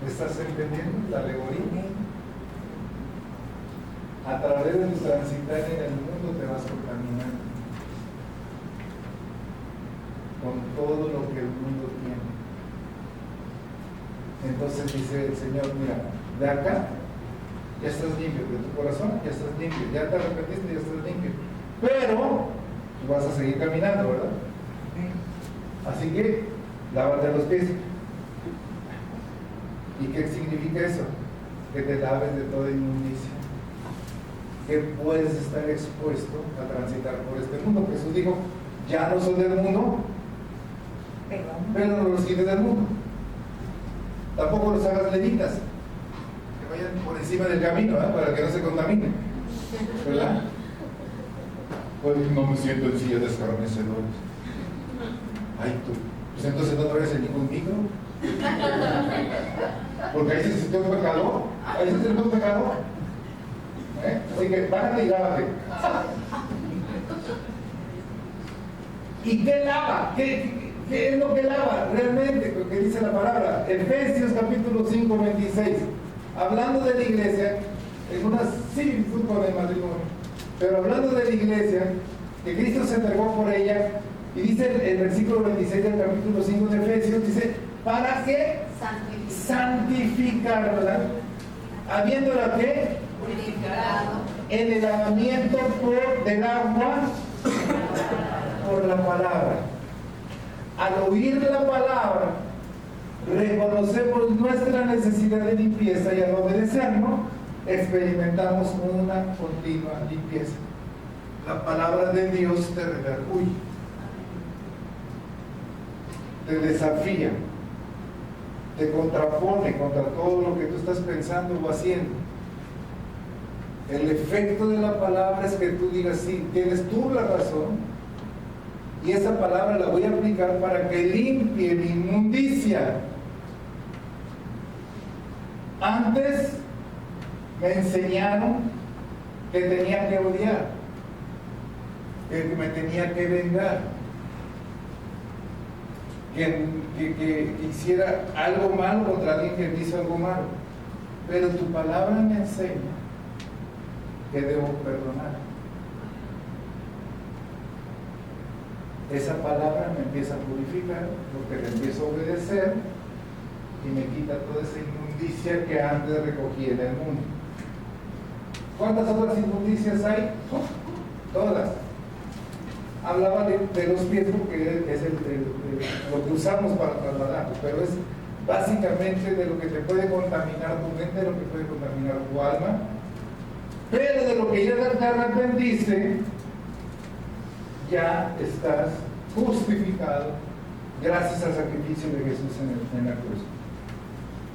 Speaker 2: ¿Estás entendiendo la alegoría? A través de tu transitar en el mundo te vas contaminando con todo lo que el mundo tiene. Entonces dice el Señor, mira, de acá ya estás limpio, de tu corazón ya estás limpio, ya te arrepentiste, ya estás limpio. Pero tú vas a seguir caminando, ¿verdad? Así que lávate los pies. ¿Y qué significa eso? Que te laves de toda inmundicia, que puedes estar expuesto a transitar por este mundo. Jesús dijo, ya no son del mundo, pero no los quites del mundo. Tampoco los hagas levitas, que vayan por encima del camino, ¿verdad? Para que no se contaminen, ¿verdad? Pues no me siento en silla de escarnecedores. Ay, tú, pues entonces no traes en ningún micro. Porque ahí se sintió un pecador, ahí se sintió un pecador. Así que bájate y lávate. ¿Y qué lava? ¿Qué es lo que lava realmente? Lo que dice la palabra. Efesios capítulo 5, 26. Hablando de la iglesia, en una similitud con el matrimonio, pero hablando de la iglesia, que Cristo se entregó por ella, y dice el versículo 26 del capítulo 5 de Efesios, dice, ¿para qué? Santificarla, habiéndola que en el lavamiento del agua por la palabra. Al oír la palabra, reconocemos nuestra necesidad de limpieza y al obedecernos, experimentamos una continua limpieza. La palabra de Dios te redarguye, te desafía, te contrapone contra todo lo que tú estás pensando o haciendo. El efecto de la palabra es que tú digas, sí, tienes tú la razón, y esa palabra la voy a aplicar para que limpie mi inmundicia. Antes me enseñaron que tenía que odiar, que me tenía que vengar, que hiciera algo malo contra alguien que me hizo algo malo. Pero tu palabra me enseña que debo perdonar. Esa palabra me empieza a purificar porque le empiezo a obedecer y me quita toda esa inmundicia que antes recogí en el mundo. ¿Cuántas otras inmundicias hay? Todas. Hablaba de los pies porque es lo que usamos para trasladarnos, pero es básicamente de lo que te puede contaminar tu mente, de lo que puede contaminar tu alma, pero de lo que ya te arrepentiste, ya estás justificado gracias al sacrificio de Jesús en la cruz.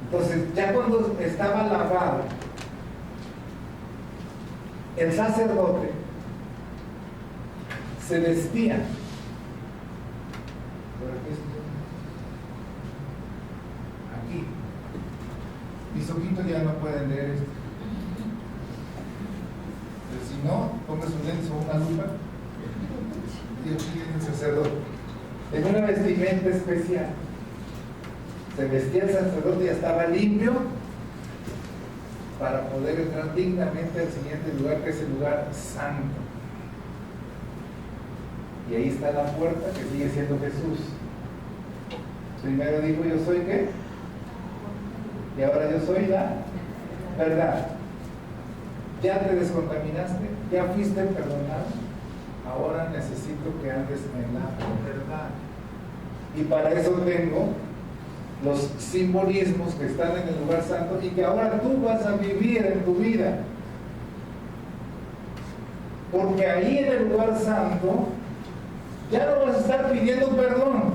Speaker 2: Entonces, ya cuando estaba lavado, el sacerdote se vestía. Aquí. Mis ojitos ya no pueden leer esto. Pero si no, ponga sus lentes o una lupa. Dios tiene el sacerdote en una vestimenta especial. Se vestía el sacerdote y estaba limpio para poder entrar dignamente al siguiente lugar, que es el lugar santo. Y ahí está la puerta que sigue siendo Jesús. Primero dijo, yo soy ¿qué? Y ahora yo soy la verdad. Ya te descontaminaste, ya fuiste perdonado. Ahora necesito que andes en la verdad. Y para eso tengo los simbolismos que están en el lugar santo y que ahora tú vas a vivir en tu vida. Porque ahí en el lugar santo ya no vas a estar pidiendo perdón,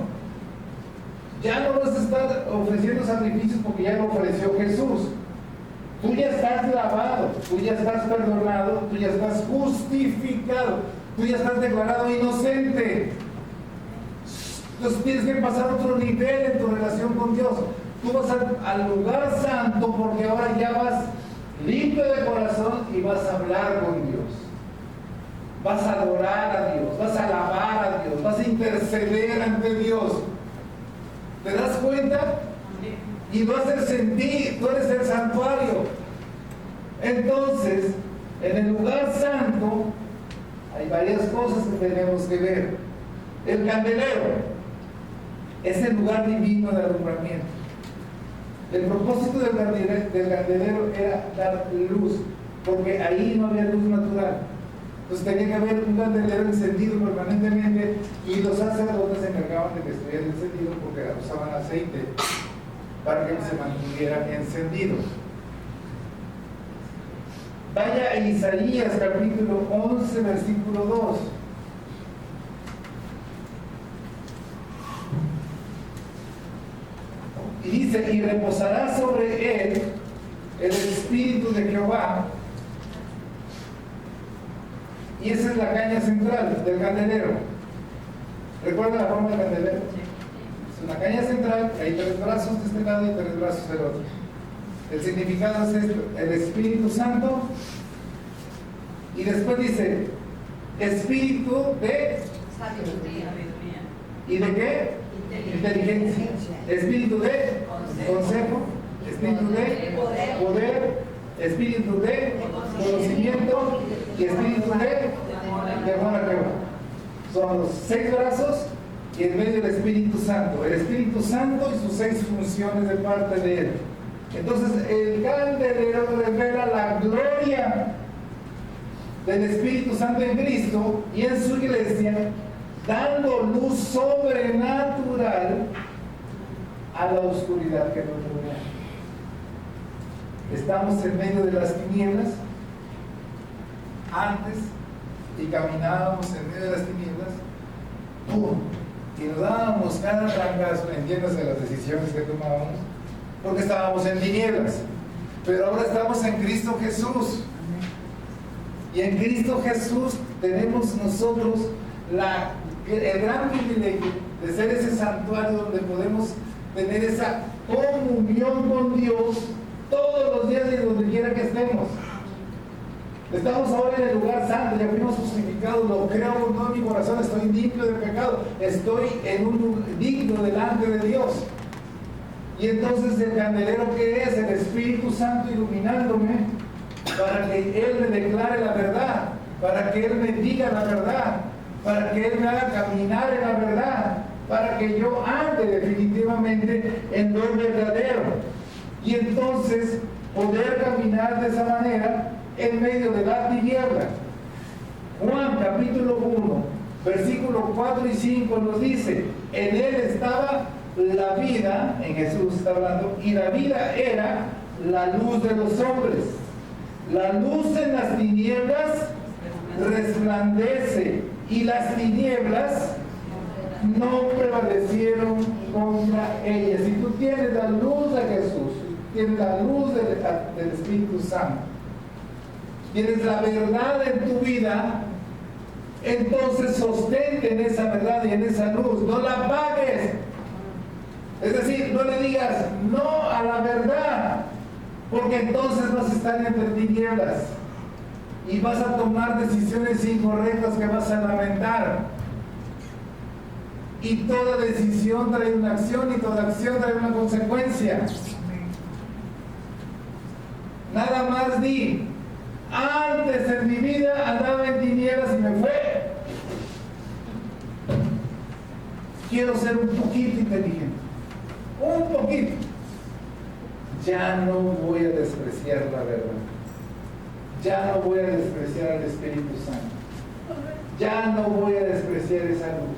Speaker 2: ya no vas a estar ofreciendo sacrificios porque ya lo ofreció Jesús. Tú ya estás lavado, tú ya estás perdonado, tú ya estás justificado, tú ya estás declarado inocente. Entonces tienes que pasar a otro nivel en tu relación con Dios. Tú vas al lugar santo porque ahora ya vas limpio de corazón y vas a hablar con Dios. Vas a adorar a Dios, vas a alabar a Dios, vas a interceder ante Dios. ¿Te das cuenta? Y vas a sentir, tú eres el santuario. Entonces, en el lugar santo hay varias cosas que tenemos que ver. El candelero es el lugar divino de alumbramiento. El propósito del candelero era dar luz, porque ahí no había luz natural. Entonces tenía que haber un candelero encendido permanentemente y los sacerdotes se encargaban de que estuviera encendido porque usaban aceite para que se mantuviera encendido. Vaya a Isaías capítulo 11 versículo 2. Y dice, y reposará sobre él el espíritu de Jehová. Y esa es la caña central del candelero. ¿Recuerdan la forma del candelero? Es una caña central, hay 3 brazos de este lado y 3 brazos del otro. El significado es esto, el Espíritu Santo. Y después dice, espíritu de
Speaker 3: sabiduría.
Speaker 2: ¿Y de qué? Inteligencia. Espíritu de consejo. Espíritu de poder. Espíritu de conocimiento. Y espíritu de amor a Jehová. Son los 6 brazos y en medio el Espíritu Santo. El Espíritu Santo y sus 6 funciones de parte de él. Entonces el candelero revela la gloria del Espíritu Santo en Cristo y en su iglesia, dando luz sobrenatural a la oscuridad que nos rodea. Estamos en medio de las tinieblas antes y caminábamos en medio de las tinieblas, ¡pum! Y nos dábamos cada trancazo, entiéndase las decisiones que tomábamos, porque estábamos en tinieblas. Pero ahora estamos en Cristo Jesús. Y en Cristo Jesús tenemos nosotros el gran privilegio de ser ese santuario donde podemos tener esa comunión con Dios todos los días y donde quiera que estemos. Estamos ahora en el lugar santo, ya fuimos justificados, lo creo con todo mi corazón, estoy limpio de pecado, estoy en un lugar digno delante de Dios. Y entonces el candelero, que es el Espíritu Santo iluminándome para que Él me declare la verdad, para que Él me diga la verdad, para que Él me haga caminar en la verdad, para que yo ande definitivamente en lo verdadero. Y entonces poder caminar de esa manera en medio de la tiniebla. Juan capítulo 1, versículos 4 y 5 nos dice: en Él estaba la vida, en Jesús está hablando, y la vida era la luz de los hombres. La luz en las tinieblas resplandece, y las tinieblas no prevalecieron contra ella. Si tú tienes la luz de Jesús, tienes la luz del Espíritu Santo, tienes la verdad en tu vida, entonces sostente en esa verdad y en esa luz, no la apagues. Es decir, no le digas no a la verdad, porque entonces vas a estar entre tinieblas y vas a tomar decisiones incorrectas que vas a lamentar. Y toda decisión trae una acción, y toda acción trae una consecuencia. Nada más di: antes en mi vida andaba en tinieblas y me fue. Quiero ser un poquito inteligente, un poquito. Ya no voy a despreciar la verdad. Ya no voy a despreciar al Espíritu Santo. Ya no voy a despreciar esa luz.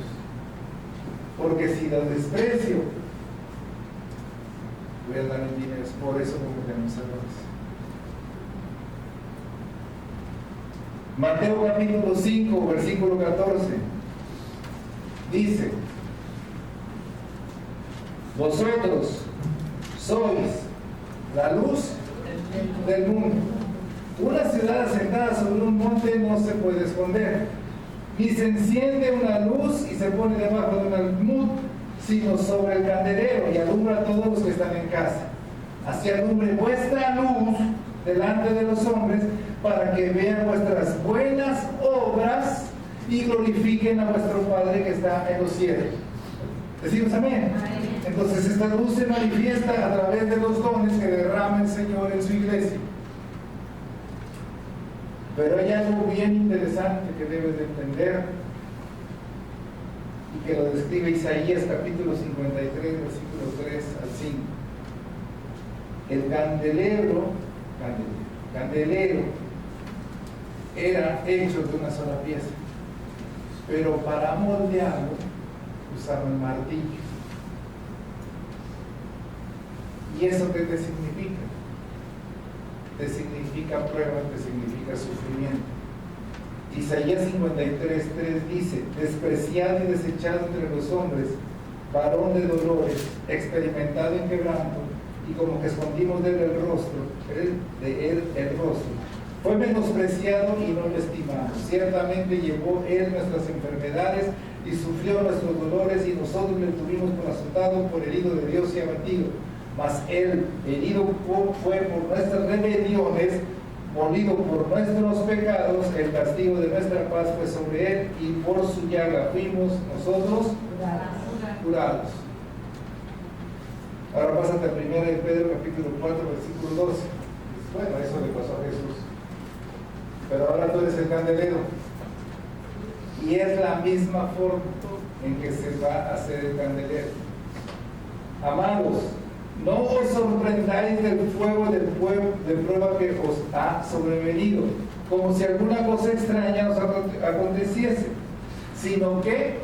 Speaker 2: Porque si lo desprecio, voy a andar en tinieblas. Por eso cometemos errores. Mateo capítulo 5, versículo 14 dice: vosotros sois la luz del mundo. Una ciudad asentada sobre un monte no se puede esconder, ni se enciende una luz y se pone debajo de un almud, sino sobre el candelero, y alumbra a todos los que están en casa. Así alumbre vuestra luz delante de los hombres, para que vean vuestras buenas obras y glorifiquen a vuestro Padre que está en los cielos. Decimos amén. Entonces esta luz se manifiesta a través de los dones que derrama el Señor en su iglesia. Pero hay algo bien interesante que debes de entender, y que lo describe Isaías capítulo 53, versículos 3 al 5. El candelero era hecho de una sola pieza, pero para moldearlo usaban martillo. ¿Y eso qué te significa? Te significa prueba, te significa sufrimiento. Isaías 53:3 dice: despreciado y desechado entre los hombres, varón de dolores, experimentado en quebranto, y como que escondimos de él el rostro. Fue menospreciado y no lo estimamos. Ciertamente llevó él nuestras enfermedades y sufrió nuestros dolores, y nosotros le tuvimos por azotado, por herido de Dios y abatido. Mas él herido fue por nuestras rebeliones, molido por nuestros pecados. El castigo de nuestra paz fue sobre él, y por su llaga fuimos nosotros curados. Ahora pásate a 1 de Pedro capítulo 4, versículo 12. Bueno, eso le pasó a Jesús. Pero ahora tú eres el candelero. Y es la misma forma en que se va a hacer el candelero. Amados, no os sorprendáis del fuego de prueba que os ha sobrevenido, como si alguna cosa extraña os aconteciese, sino que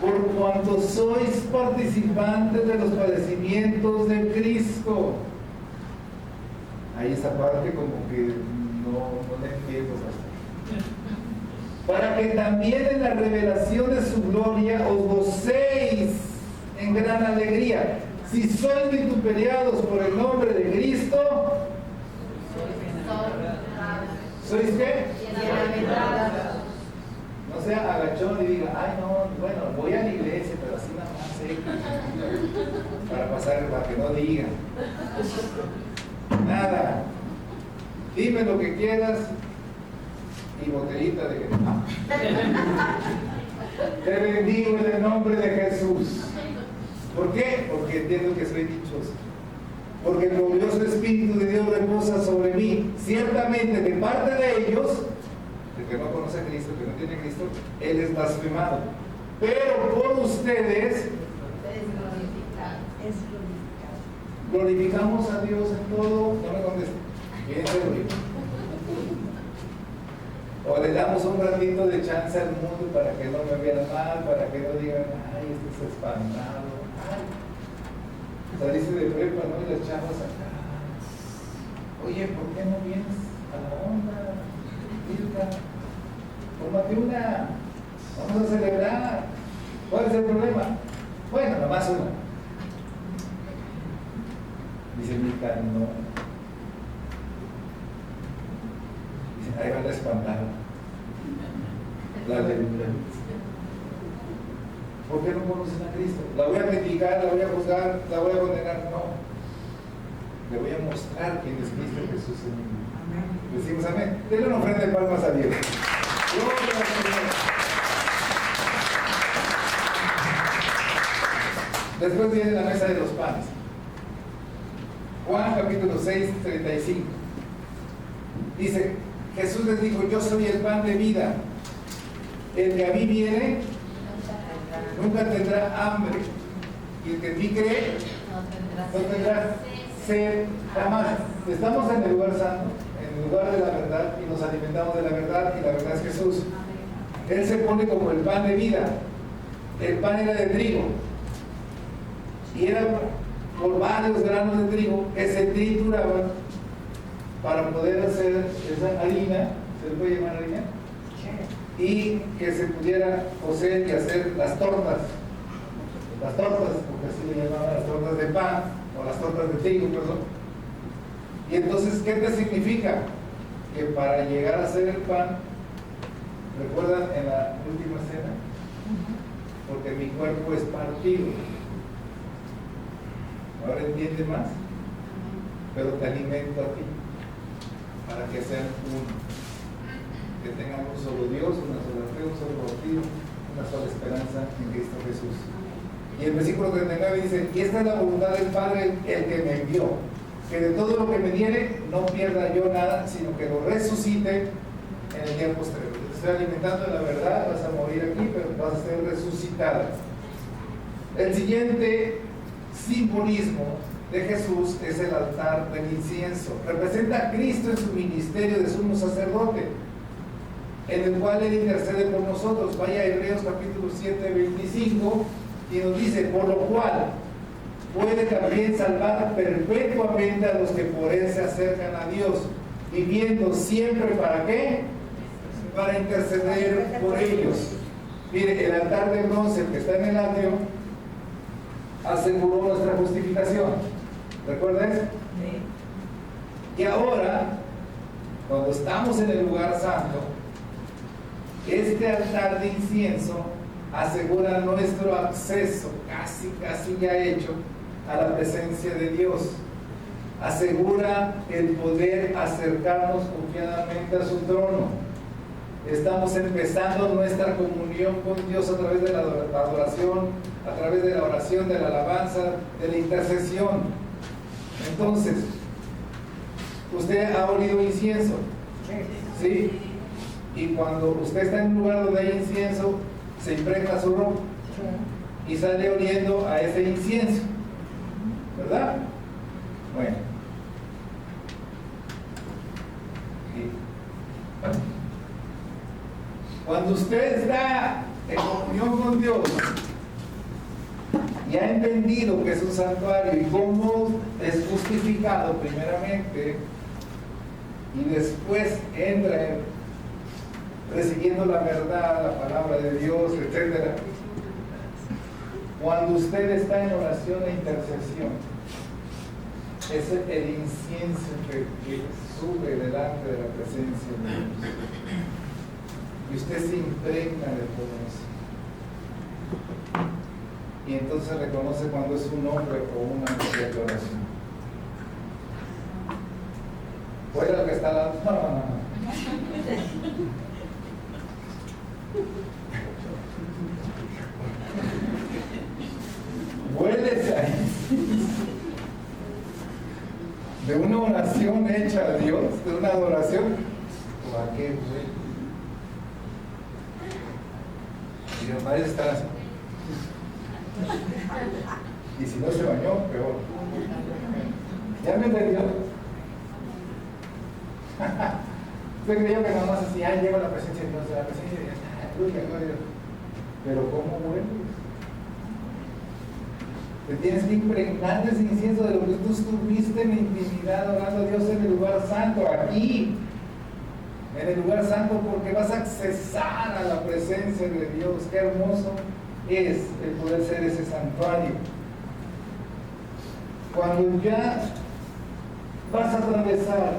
Speaker 2: por cuanto sois participantes de los padecimientos de Cristo. Ahí esa parte como que no la entiendo bastante. Para que también en la revelación de su gloria os gocéis en gran alegría. Si sois vituperiados por el nombre de Cristo, ¿sois qué? No sea agachón y diga, ay no, bueno, voy a la iglesia, pero así nada más, para pasar, para que no digan. Nada. Dime lo que quieras y botellita de que no. Te bendigo en el nombre de Jesús. ¿Por qué? Porque entiendo que soy dichoso. Porque el glorioso Espíritu de Dios reposa sobre mí. Ciertamente de parte de ellos, el que no conoce a Cristo, el que no tiene a Cristo, Él es blasfemado. Pero por ustedes glorificamos a Dios en todo. No me conteste. Bien seguro. O le damos un ratito de chance al mundo para que no me vean mal, para que no digan, ay, este es espantado. Ay, saliste de prepa, ¿no? Y las chavas acá. Oye, ¿por qué no vienes a la onda? Irka, tómate una. Vamos a celebrar. ¿Cuál es el problema? Bueno, nomás una. Dice Milka, no. Dice, ahí va la espantada. La aleluya. ¿Por qué no conocen a Cristo? La voy a criticar, la voy a juzgar, la voy a condenar. No. Le voy a mostrar quién es Cristo Jesús en mí. Decimos amén. Denle una ofrenda de palmas a Dios. Gloria al Señor. Después viene la mesa de los panes. Juan capítulo 6, 35. Dice, Jesús les dijo, yo soy el pan de vida. El que a mí viene nunca tendrá hambre. Y el que en mí cree no tendrá sed jamás. Estamos en el lugar santo, en el lugar de la verdad, y nos alimentamos de la verdad, y la verdad es Jesús. Él se pone como el pan de vida. El pan era de trigo, y era por varios granos de trigo que se trituraban para poder hacer esa harina, ¿se le puede llamar harina? Y que se pudiera cocer y hacer las tortas, porque así le llamaban las tortas de pan, o las tortas de trigo, perdón. Y entonces, ¿qué te significa? Que para llegar a hacer el pan, ¿recuerdan en la última cena? Porque mi cuerpo es partido. Ahora entiende más, pero te alimento a ti, para que sean uno. Que tengan un solo Dios, una sola fe, un solo bautismo, una sola esperanza en Cristo Jesús. Y el versículo 39 dice, y esta es la voluntad del Padre, el que me envió, que de todo lo que me diere no pierda yo nada, sino que lo resucite en el día posterior. Te estoy alimentando de la verdad, vas a morir aquí, pero vas a ser resucitado. El siguiente simbolismo de Jesús es el altar del incienso. Representa a Cristo en su ministerio de sumo sacerdote, en el cual Él intercede por nosotros. Vaya a Hebreos capítulo 7, 25, y nos dice, por lo cual puede también salvar perpetuamente a los que por Él se acercan a Dios, viviendo siempre, ¿para qué? Para interceder por ellos. Mire, el altar de bronce que está en el atrio aseguró nuestra justificación. ¿Recuerda eso? Sí. Y ahora, cuando estamos en el lugar santo, este altar de incienso asegura nuestro acceso, casi ya hecho, a la presencia de Dios. Asegura el poder acercarnos confiadamente a su trono. Estamos empezando nuestra comunión con Dios a través de la adoración, a través de la oración, de la alabanza, de la intercesión. Entonces, ¿usted ha olido incienso? ¿Sí? Y cuando usted está en un lugar donde hay incienso, se impregna su ropa y sale oliendo a ese incienso, ¿verdad? Bueno. Cuando usted está en comunión con Dios y ha entendido que es un santuario y cómo es justificado primeramente, y después entra recibiendo la verdad, la palabra de Dios, etc. Cuando usted está en oración e intercesión, es el incienso que sube delante de la presencia de Dios. Y usted se impregna de todo eso. Y entonces reconoce cuando es un hombre o una mujer de oración. Fuera lo que está al lado. No. Hueles ahí de una oración hecha a Dios, de una adoración. ¿O a qué huele? Y los padres están así. Y si no se bañó, peor. ¿Ya me entendió? Usted creyó que nada más así, lleva la presencia de Dios, la presencia de Dios, aleluya, gloria a Dios. Pero ¿cómo hueles? Te tienes que impregnar de ese incienso de lo que tú estuviste en intimidad orando a Dios en el lugar santo, aquí, en el lugar santo, porque vas a accesar a la presencia de Dios. Qué hermoso es el poder ser ese santuario. Cuando ya vas a atravesar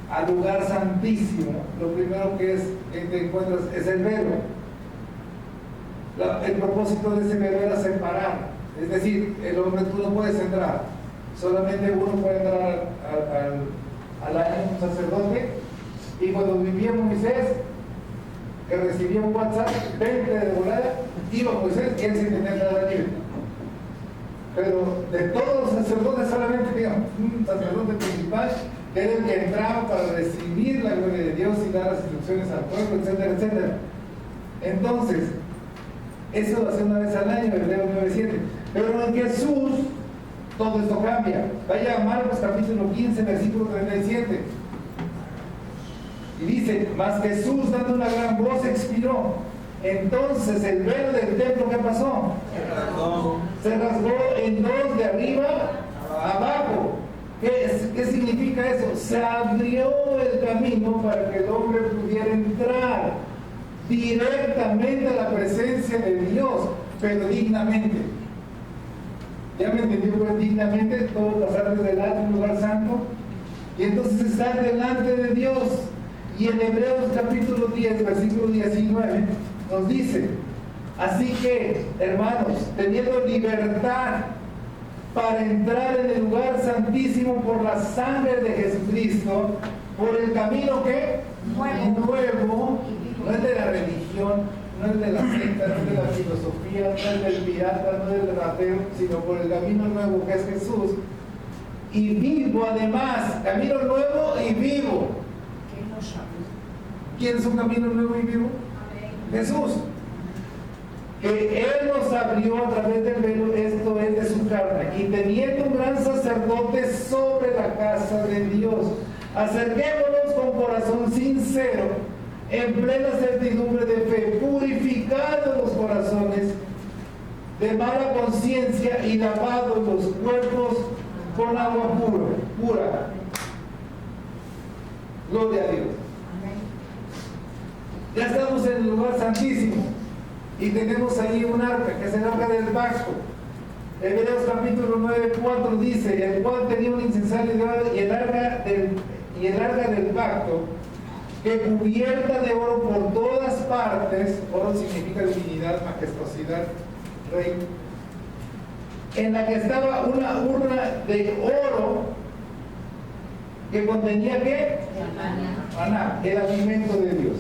Speaker 2: al lugar santísimo, lo primero que te encuentras es el velo. El propósito de ese velo era separar. Es decir, el hombre, tú no puedes entrar, solamente uno puede entrar al año, un sacerdote. Y cuando vivía Moisés, que recibía un WhatsApp, 20 de volada, iba Moisés y él se intentaba entrar libre. Pero de todos los sacerdotes, solamente digamos, un sacerdote principal era el que entraba para recibir la gloria de Dios y dar las instrucciones al pueblo, etcétera, etcétera. Entonces, eso lo hace una vez al año, Hebreos 9:7. Pero en Jesús todo esto cambia. Vaya a Marcos capítulo 15, versículo 37. Y dice, mas Jesús dando una gran voz expiró. Entonces el velo del templo, ¿qué pasó? Se rasgó en dos, de arriba a abajo. ¿Qué significa eso? Se abrió el camino para que el hombre pudiera entrar directamente a la presencia de Dios, pero dignamente. ¿Ya me entendió? Pues dignamente, todo pasar desde delante un lugar santo, y entonces estar delante de Dios. Y en Hebreos capítulo 10, versículo 19, nos dice, así que, hermanos, teniendo libertad para entrar en el lugar santísimo por la sangre de Jesucristo, por el camino que nuevo, no es de la religión, no es de la secta, no es de la filosofía, no es del pirata, no es del ateo, sino por el camino nuevo que es Jesús. Y vivo además, camino nuevo y vivo. ¿Quién es un camino nuevo y vivo? Jesús. Que Él nos abrió a través del velo, esto es de su carne, y teniendo un gran sacerdote sobre la casa de Dios, acerquémonos con corazón sincero, en plena certidumbre de fe, purificados los corazones de mala conciencia y lavados los cuerpos con agua pura. Gloria a Dios. Ya estamos en el lugar santísimo y tenemos ahí un arca, que es el arca del pacto. Hebreos capítulo 9:4 dice, el cual tenía un incensario de oro y el arca del pacto, que cubierta de oro por todas partes, oro significa divinidad, majestuosidad, rey, en la que estaba una urna de oro que contenía ¿qué? Maná, el alimento de Dios.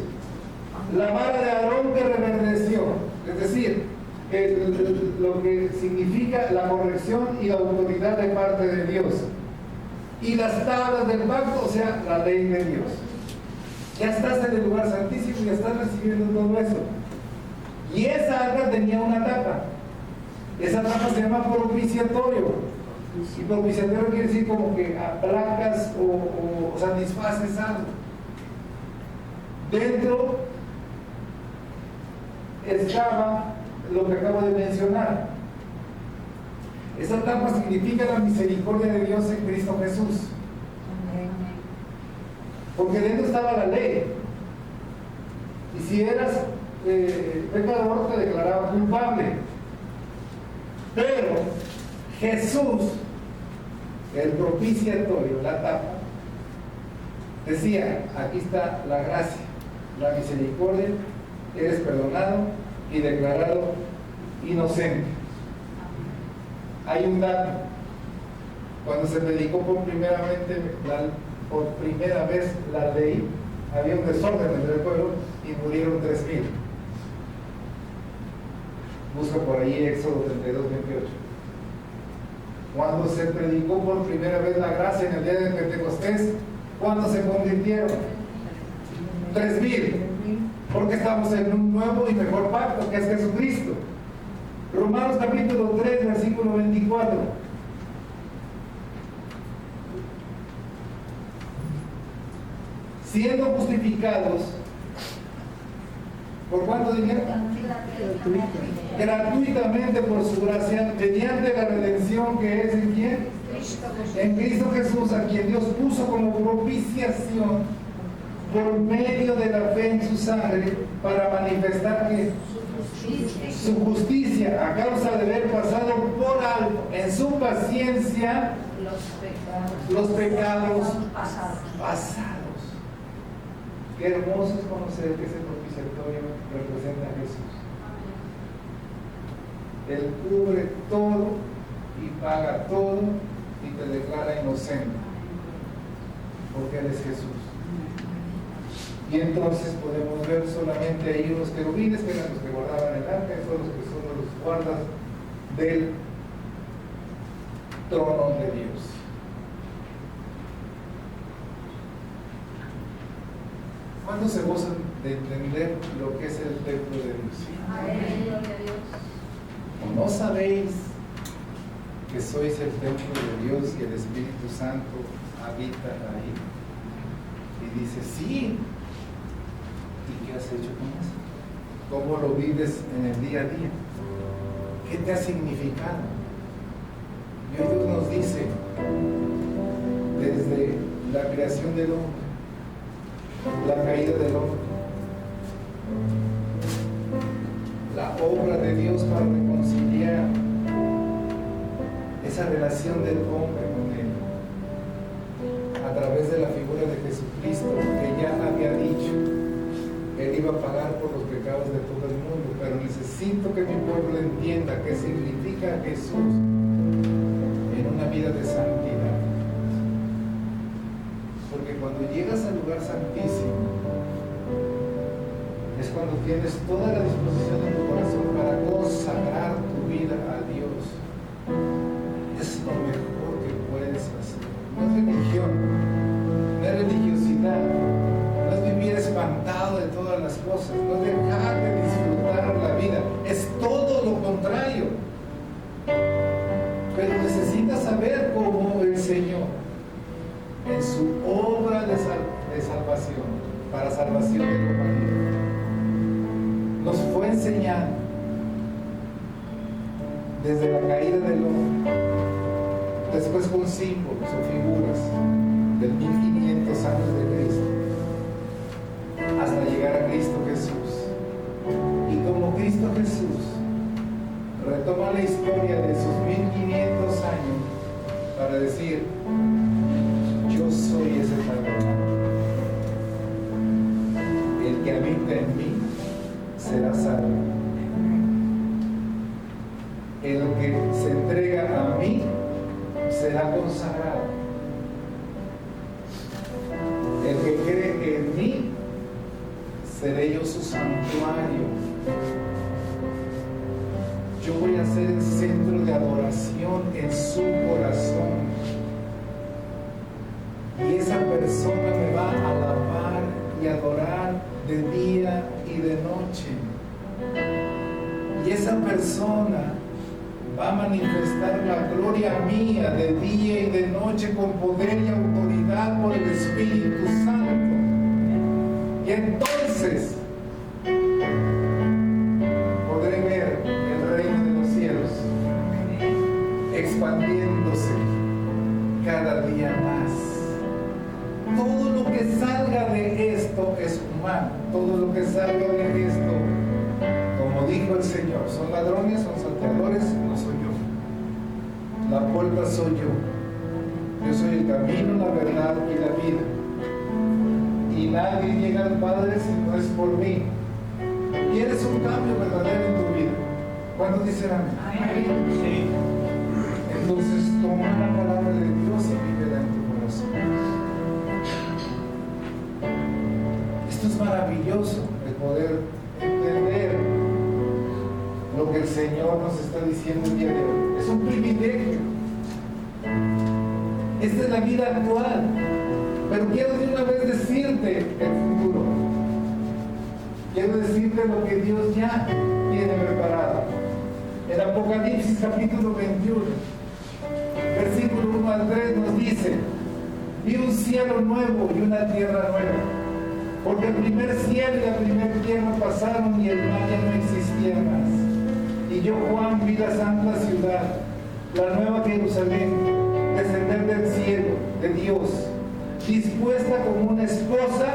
Speaker 2: La vara de Aarón que reverdeció, es decir, lo que significa la corrección y la autoridad de parte de Dios. Y las tablas del pacto, o sea, la ley de Dios. Ya estás en el lugar santísimo y ya estás recibiendo todo eso. Y esa arca tenía una tapa. Esa tapa se llama propiciatorio. Y propiciatorio quiere decir como que aplacas o satisfaces algo. Dentro estaba lo que acabo de mencionar. Esa tapa significa la misericordia de Dios en Cristo Jesús. Porque dentro estaba la ley. Y si eras pecador, te declaraba culpable. Pero Jesús, el propiciatorio, la tapa, decía, aquí está la gracia, la misericordia, eres perdonado y declarado inocente. Hay un dato, cuando se predicó por primera vez la ley, había un desorden entre el pueblo y murieron 3,000. Busca por ahí Éxodo 32:28. Cuando se predicó por primera vez la gracia en el día de Pentecostés, ¿cuántos se convirtieron? 3,000. Porque estamos en un nuevo y mejor pacto, que es Jesucristo. Romanos capítulo 3, versículo 24. Siendo justificados, ¿por cuánto dinero? Gratuitamente por su gracia, mediante la redención que es ¿en quién? En Cristo Jesús, a quien Dios puso como propiciación por medio de la fe en su sangre, para manifestar que su justicia, a causa de haber pasado por alto en su paciencia los pecados pasados. Qué hermoso es conocer que ese propiciatorio representa a Jesús. Él cubre todo y paga todo y te declara inocente, porque Él es Jesús. Y entonces podemos ver solamente ahí unos querubines, que eran los que guardaban el arca, y son los que son los guardas del trono de Dios. ¿Cuántos se gozan de entender lo que es el templo de Dios? ¿O no sabéis que sois el templo de Dios y el Espíritu Santo habita ahí? Y dice, sí. ¿Y qué has hecho con eso? ¿Cómo lo vives en el día a día? ¿Qué te ha significado? Y Dios nos dice, desde la creación del hombre, la caída del hombre, la obra de Dios para reconciliar esa relación del hombre con Él, a través de la figura de Jesucristo, que ya había dicho que Él iba a pagar por los pecados de todo el mundo, pero necesito que mi pueblo entienda qué significa Jesús en una vida de santidad. Porque cuando llegas al lugar santísimo, es cuando tienes toda la disposición de tu corazón para consagrar tu vida a Dios. Es lo mejor que puedes hacer. No es religión, no es religiosidad, no es vivir espantado de todas las cosas, no es dejar de disfrutar la vida, es todo lo contrario. Pero necesitas saber cómo el Señor, en su obra de salvación, para salvación de la humanidad, nos fue enseñando desde la caída del hombre, después con símbolos o figuras del 1500 años de Cristo, hasta llegar a Cristo Jesús. Y como Cristo Jesús retoma la historia de sus 1500 años para decir, yo soy ese tabernáculo. El que habita en mí será salvo. El que se entrega a mí será consagrado. El que cree en mí, seré yo su santuario. Yo voy a ser el centro de adoración en su corazón. Y esa persona me va a alabar y adorar de día y de noche. Y esa persona va a manifestar la gloria mía de día y de noche con poder y autoridad por el Espíritu Santo. Y entonces podré ver el reino de los cielos expandiéndose cada día más. Todo lo que salga de esto es humano. Todo lo que salga de esto, como dijo el Señor, son ladrones, son salteadores, no soy yo. La puerta soy yo. Yo soy el camino, la verdad y la vida. Y nadie llega al Padre si no es por mí. ¿Quieres un cambio verdadero en tu vida? ¿Cuántos dicen amén?
Speaker 3: Sí.
Speaker 2: Entonces toma la palabra de Dios y vívela en tu corazón. Esto es maravilloso, el poder entender lo que el Señor nos está diciendo el día de hoy. Es un privilegio. Esta es la vida actual. Pero quiero de una vez decirte el futuro. Quiero decirte lo que Dios ya tiene preparado. En Apocalipsis capítulo 21, versículo 1 al 3 nos dice: vi un cielo nuevo y una tierra nueva, porque el primer cielo y la primera tierra pasaron y el mar ya no existía más. Y yo, Juan, vi la santa ciudad, la nueva Jerusalén, descender del cielo de Dios, dispuesta como una esposa.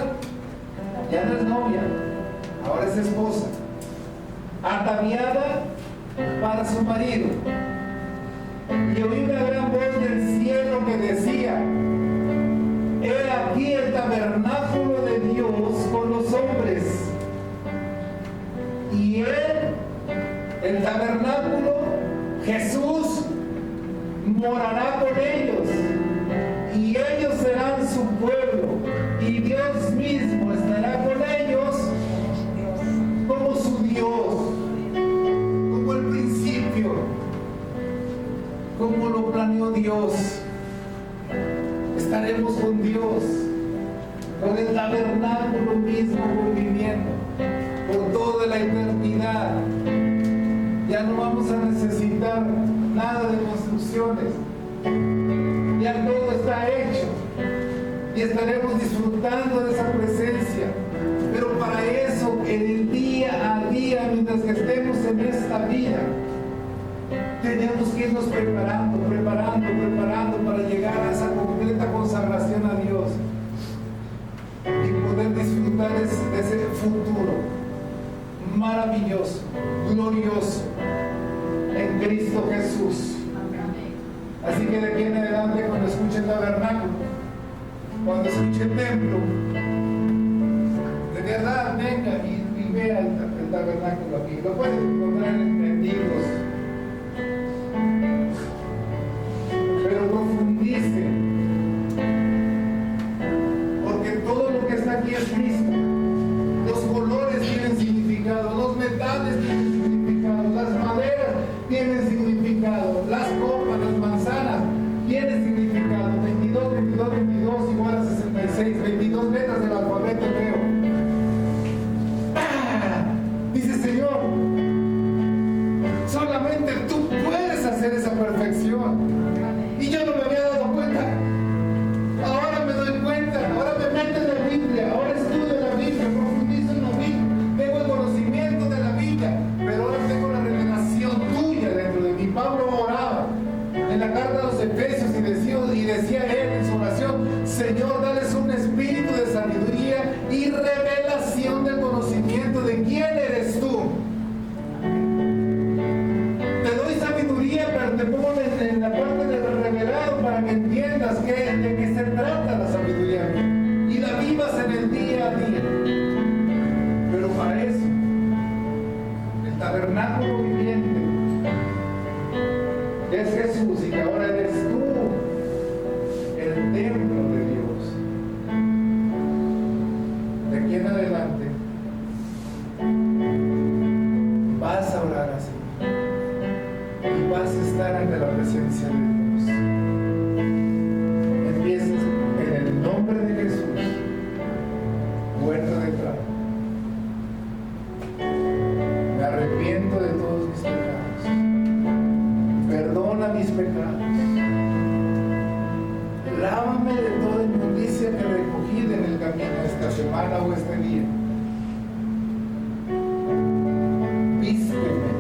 Speaker 2: Ya no es novia, ahora es esposa, ataviada para su marido. Y oí una gran voz del cielo que decía: he aquí el tabernáculo de Dios con los hombres, y él, el tabernáculo, Jesús, morará con ellos, y ellos serán su pueblo, y Dios mismo estará con ellos como su Dios, como el principio, como lo planeó Dios. Estaremos con Dios, con el tabernáculo mismo conviviendo por toda la eternidad. Ya no vamos a necesitar nada de construcciones, ya todo está hecho y estaremos disfrutando de esa presencia. Pero para eso, en el día a día, mientras que estemos en esta vida, tenemos que irnos preparando para llegar a esa completa consagración a Dios y poder disfrutar de ese futuro maravilloso, glorioso en Cristo Jesús. Así que de aquí en adelante, cuando escuche el tabernáculo, cuando escuche el templo, de verdad venga y vea el tabernáculo aquí. Lo pueden encontrar en libros, pero profundice, porque todo lo que está aquí es Cristo. Los colores tienen significado, los metales tienen significado, las maderas tienen significado, las copas, las manzanas tienen significado. 22, 22, 22 igual a 66, 22 letras del alfabeto hebreo. Dice: Señor, solamente tú puedes hacer esa perfección. Y yo no me había dado cuenta. Ahora me doy cuenta, ahora me meto en la Biblia, ahora estudio la Biblia, profundizo en la Biblia, tengo el conocimiento de la Biblia, pero ahora tengo la revelación tuya dentro de mí. Pablo oraba en la carta a los Efesios y decía él en su oración: Señor, dales un espíritu de sabiduría y revelación del conocimiento de quién eres tú. Te doy sabiduría, pero te pongo en la parte del revelado para que entiendas de qué se trata la sabiduría y la vivas en el día a día. Pero para eso, el tabernáculo viviente es Jesús, y que ahora eres tú el templo de Dios. De aquí en adelante vas a orar así y vas a estar ante la presencia de Dios. Empiezas en el nombre de Jesús, puerta de entrada. Me arrepiento de todos mis pecados, perdona mis pecados, lávame de toda inmundicia que recogí en el camino esta semana o este día. Vísteme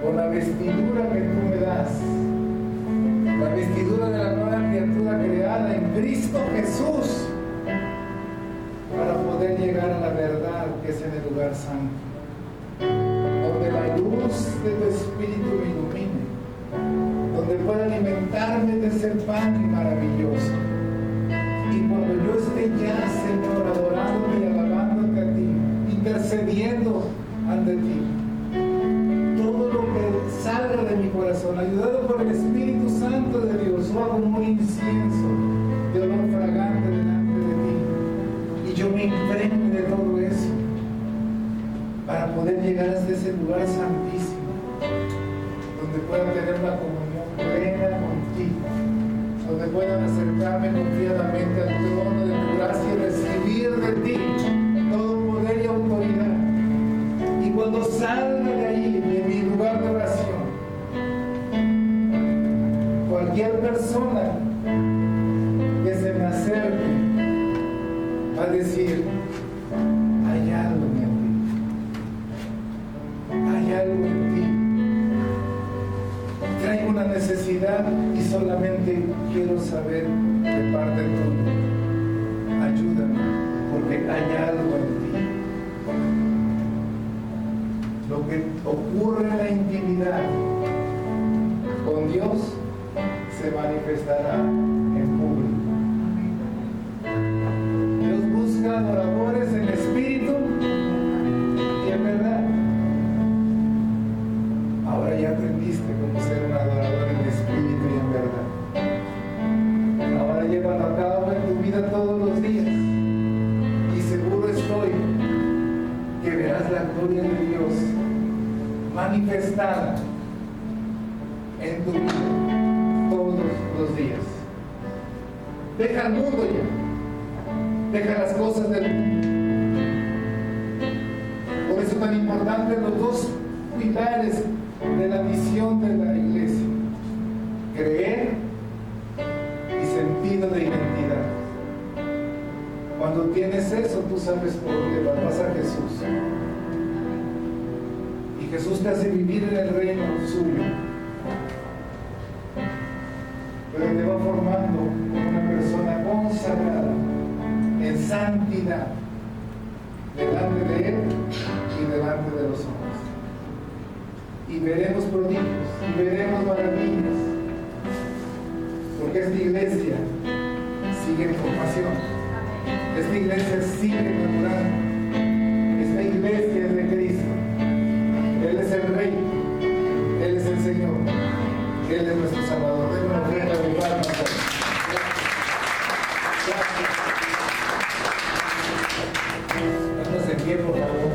Speaker 2: con la vestidura que tú me das, la vestidura de la nueva criatura creada en Cristo Jesús, para poder llegar a la verdad que es en el lugar santo, donde la luz de tu Espíritu me ilumine, donde donde pueda alimentarme de ese pan maravilloso. Y cuando yo esté ya, Señor, adorándote y alabándote a ti, intercediendo ante ti, todo lo que salga de mi corazón, ayudado por el Espíritu Santo de Dios, lo hago como un incienso de olor fragante delante de ti. Y yo me impregne de todo eso para poder llegar hasta ese lugar santísimo, donde pueda tener una comunión plena contigo, donde puedan acercarme confiadamente al trono de tu gracia y recibir de ti todo poder y autoridad. Y cuando salga de ahí, de mi lugar de oración, cualquier persona que se me acerque va a decir: hay algo en ti, hay algo en ti. Traigo una necesidad y solamente quiero saber de parte tuya. Ayúdame, porque hay algo en ti. Lo que ocurre en la intimidad con Dios se manifestará en público. Dios busca adoradores en espíritu y en verdad. Ahora ya aprendiste cómo ser un adorador en espíritu y en verdad. Ahora llévalo a cabo en tu vida todos los días. Y seguro estoy que verás la gloria de Dios manifestada en tu vida todos los días. Deja el mundo ya. Deja las cosas del mundo. Por eso tan importante los dos pilares de la misión de la iglesia: creer y sentido de identidad. Cuando tienes eso, tú sabes por dónde vas a Jesús. Y Jesús te hace vivir en el reino suyo. Pero te va formando como una persona consagrada en santidad delante de Él y delante de los hombres. Y veremos prodigios, y veremos maravillas, porque esta iglesia sigue en formación, esta iglesia sigue madurando, esta iglesia es de Cristo. Él es el Rey, Él es el Señor, Él es nuestro Salvador. Denle una ofrenda de palmas. Vamos en pie, por favor.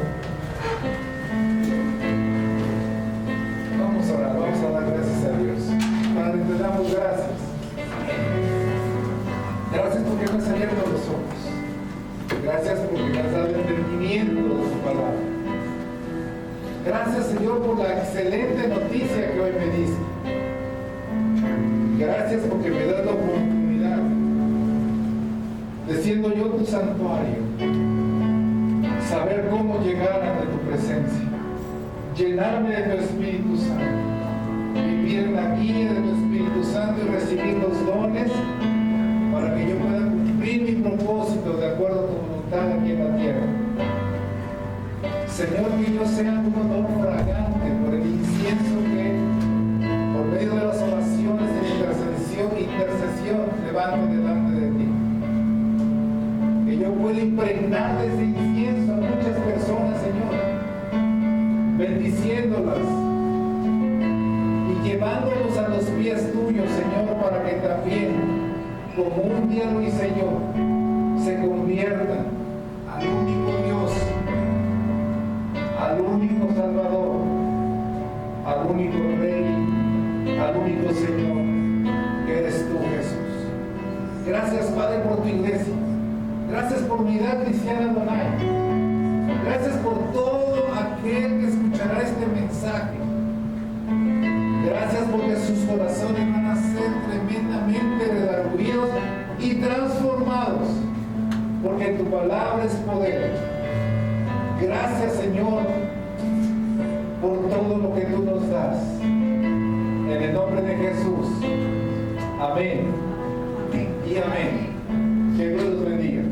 Speaker 2: Vamos a orar, vamos a dar gracias a Dios. Padre, te damos gracias. Gracias porque nos has abierto los ojos. Gracias porque nos has dado entendimiento de tu palabra. Gracias, Señor, por la excelente noticia que hoy me diste. Gracias porque me das la oportunidad de, siendo yo tu santuario, saber cómo llegar ante tu presencia, llenarme de tu Espíritu Santo, vivir en la guía de tu Espíritu Santo y recibir los dones para que yo pueda cumplir mi propósito de acuerdo a tu voluntad aquí en la tierra. Señor, que yo sea un olor fragante por el incienso que, por medio de las oraciones de intercesión levanto delante de ti. Que yo pueda impregnar de ese incienso a muchas personas, Señor, bendiciéndolas y llevándolos a los pies tuyos, Señor, para que también, como un día lo hice yo, se conviertan al único Dios, al único Salvador, al único Rey, al único Señor, que eres tú, Jesús. Gracias, Padre, por tu iglesia. Gracias por Unidad Cristiana Adonai. Gracias por todo aquel que escuchará este mensaje. Gracias porque sus corazones van a ser tremendamente redarguidos y transformados, porque tu palabra es poder. Gracias, Señor, por todo lo que tú nos das. En el nombre de Jesús. Amén y amén. Que Dios los bendiga.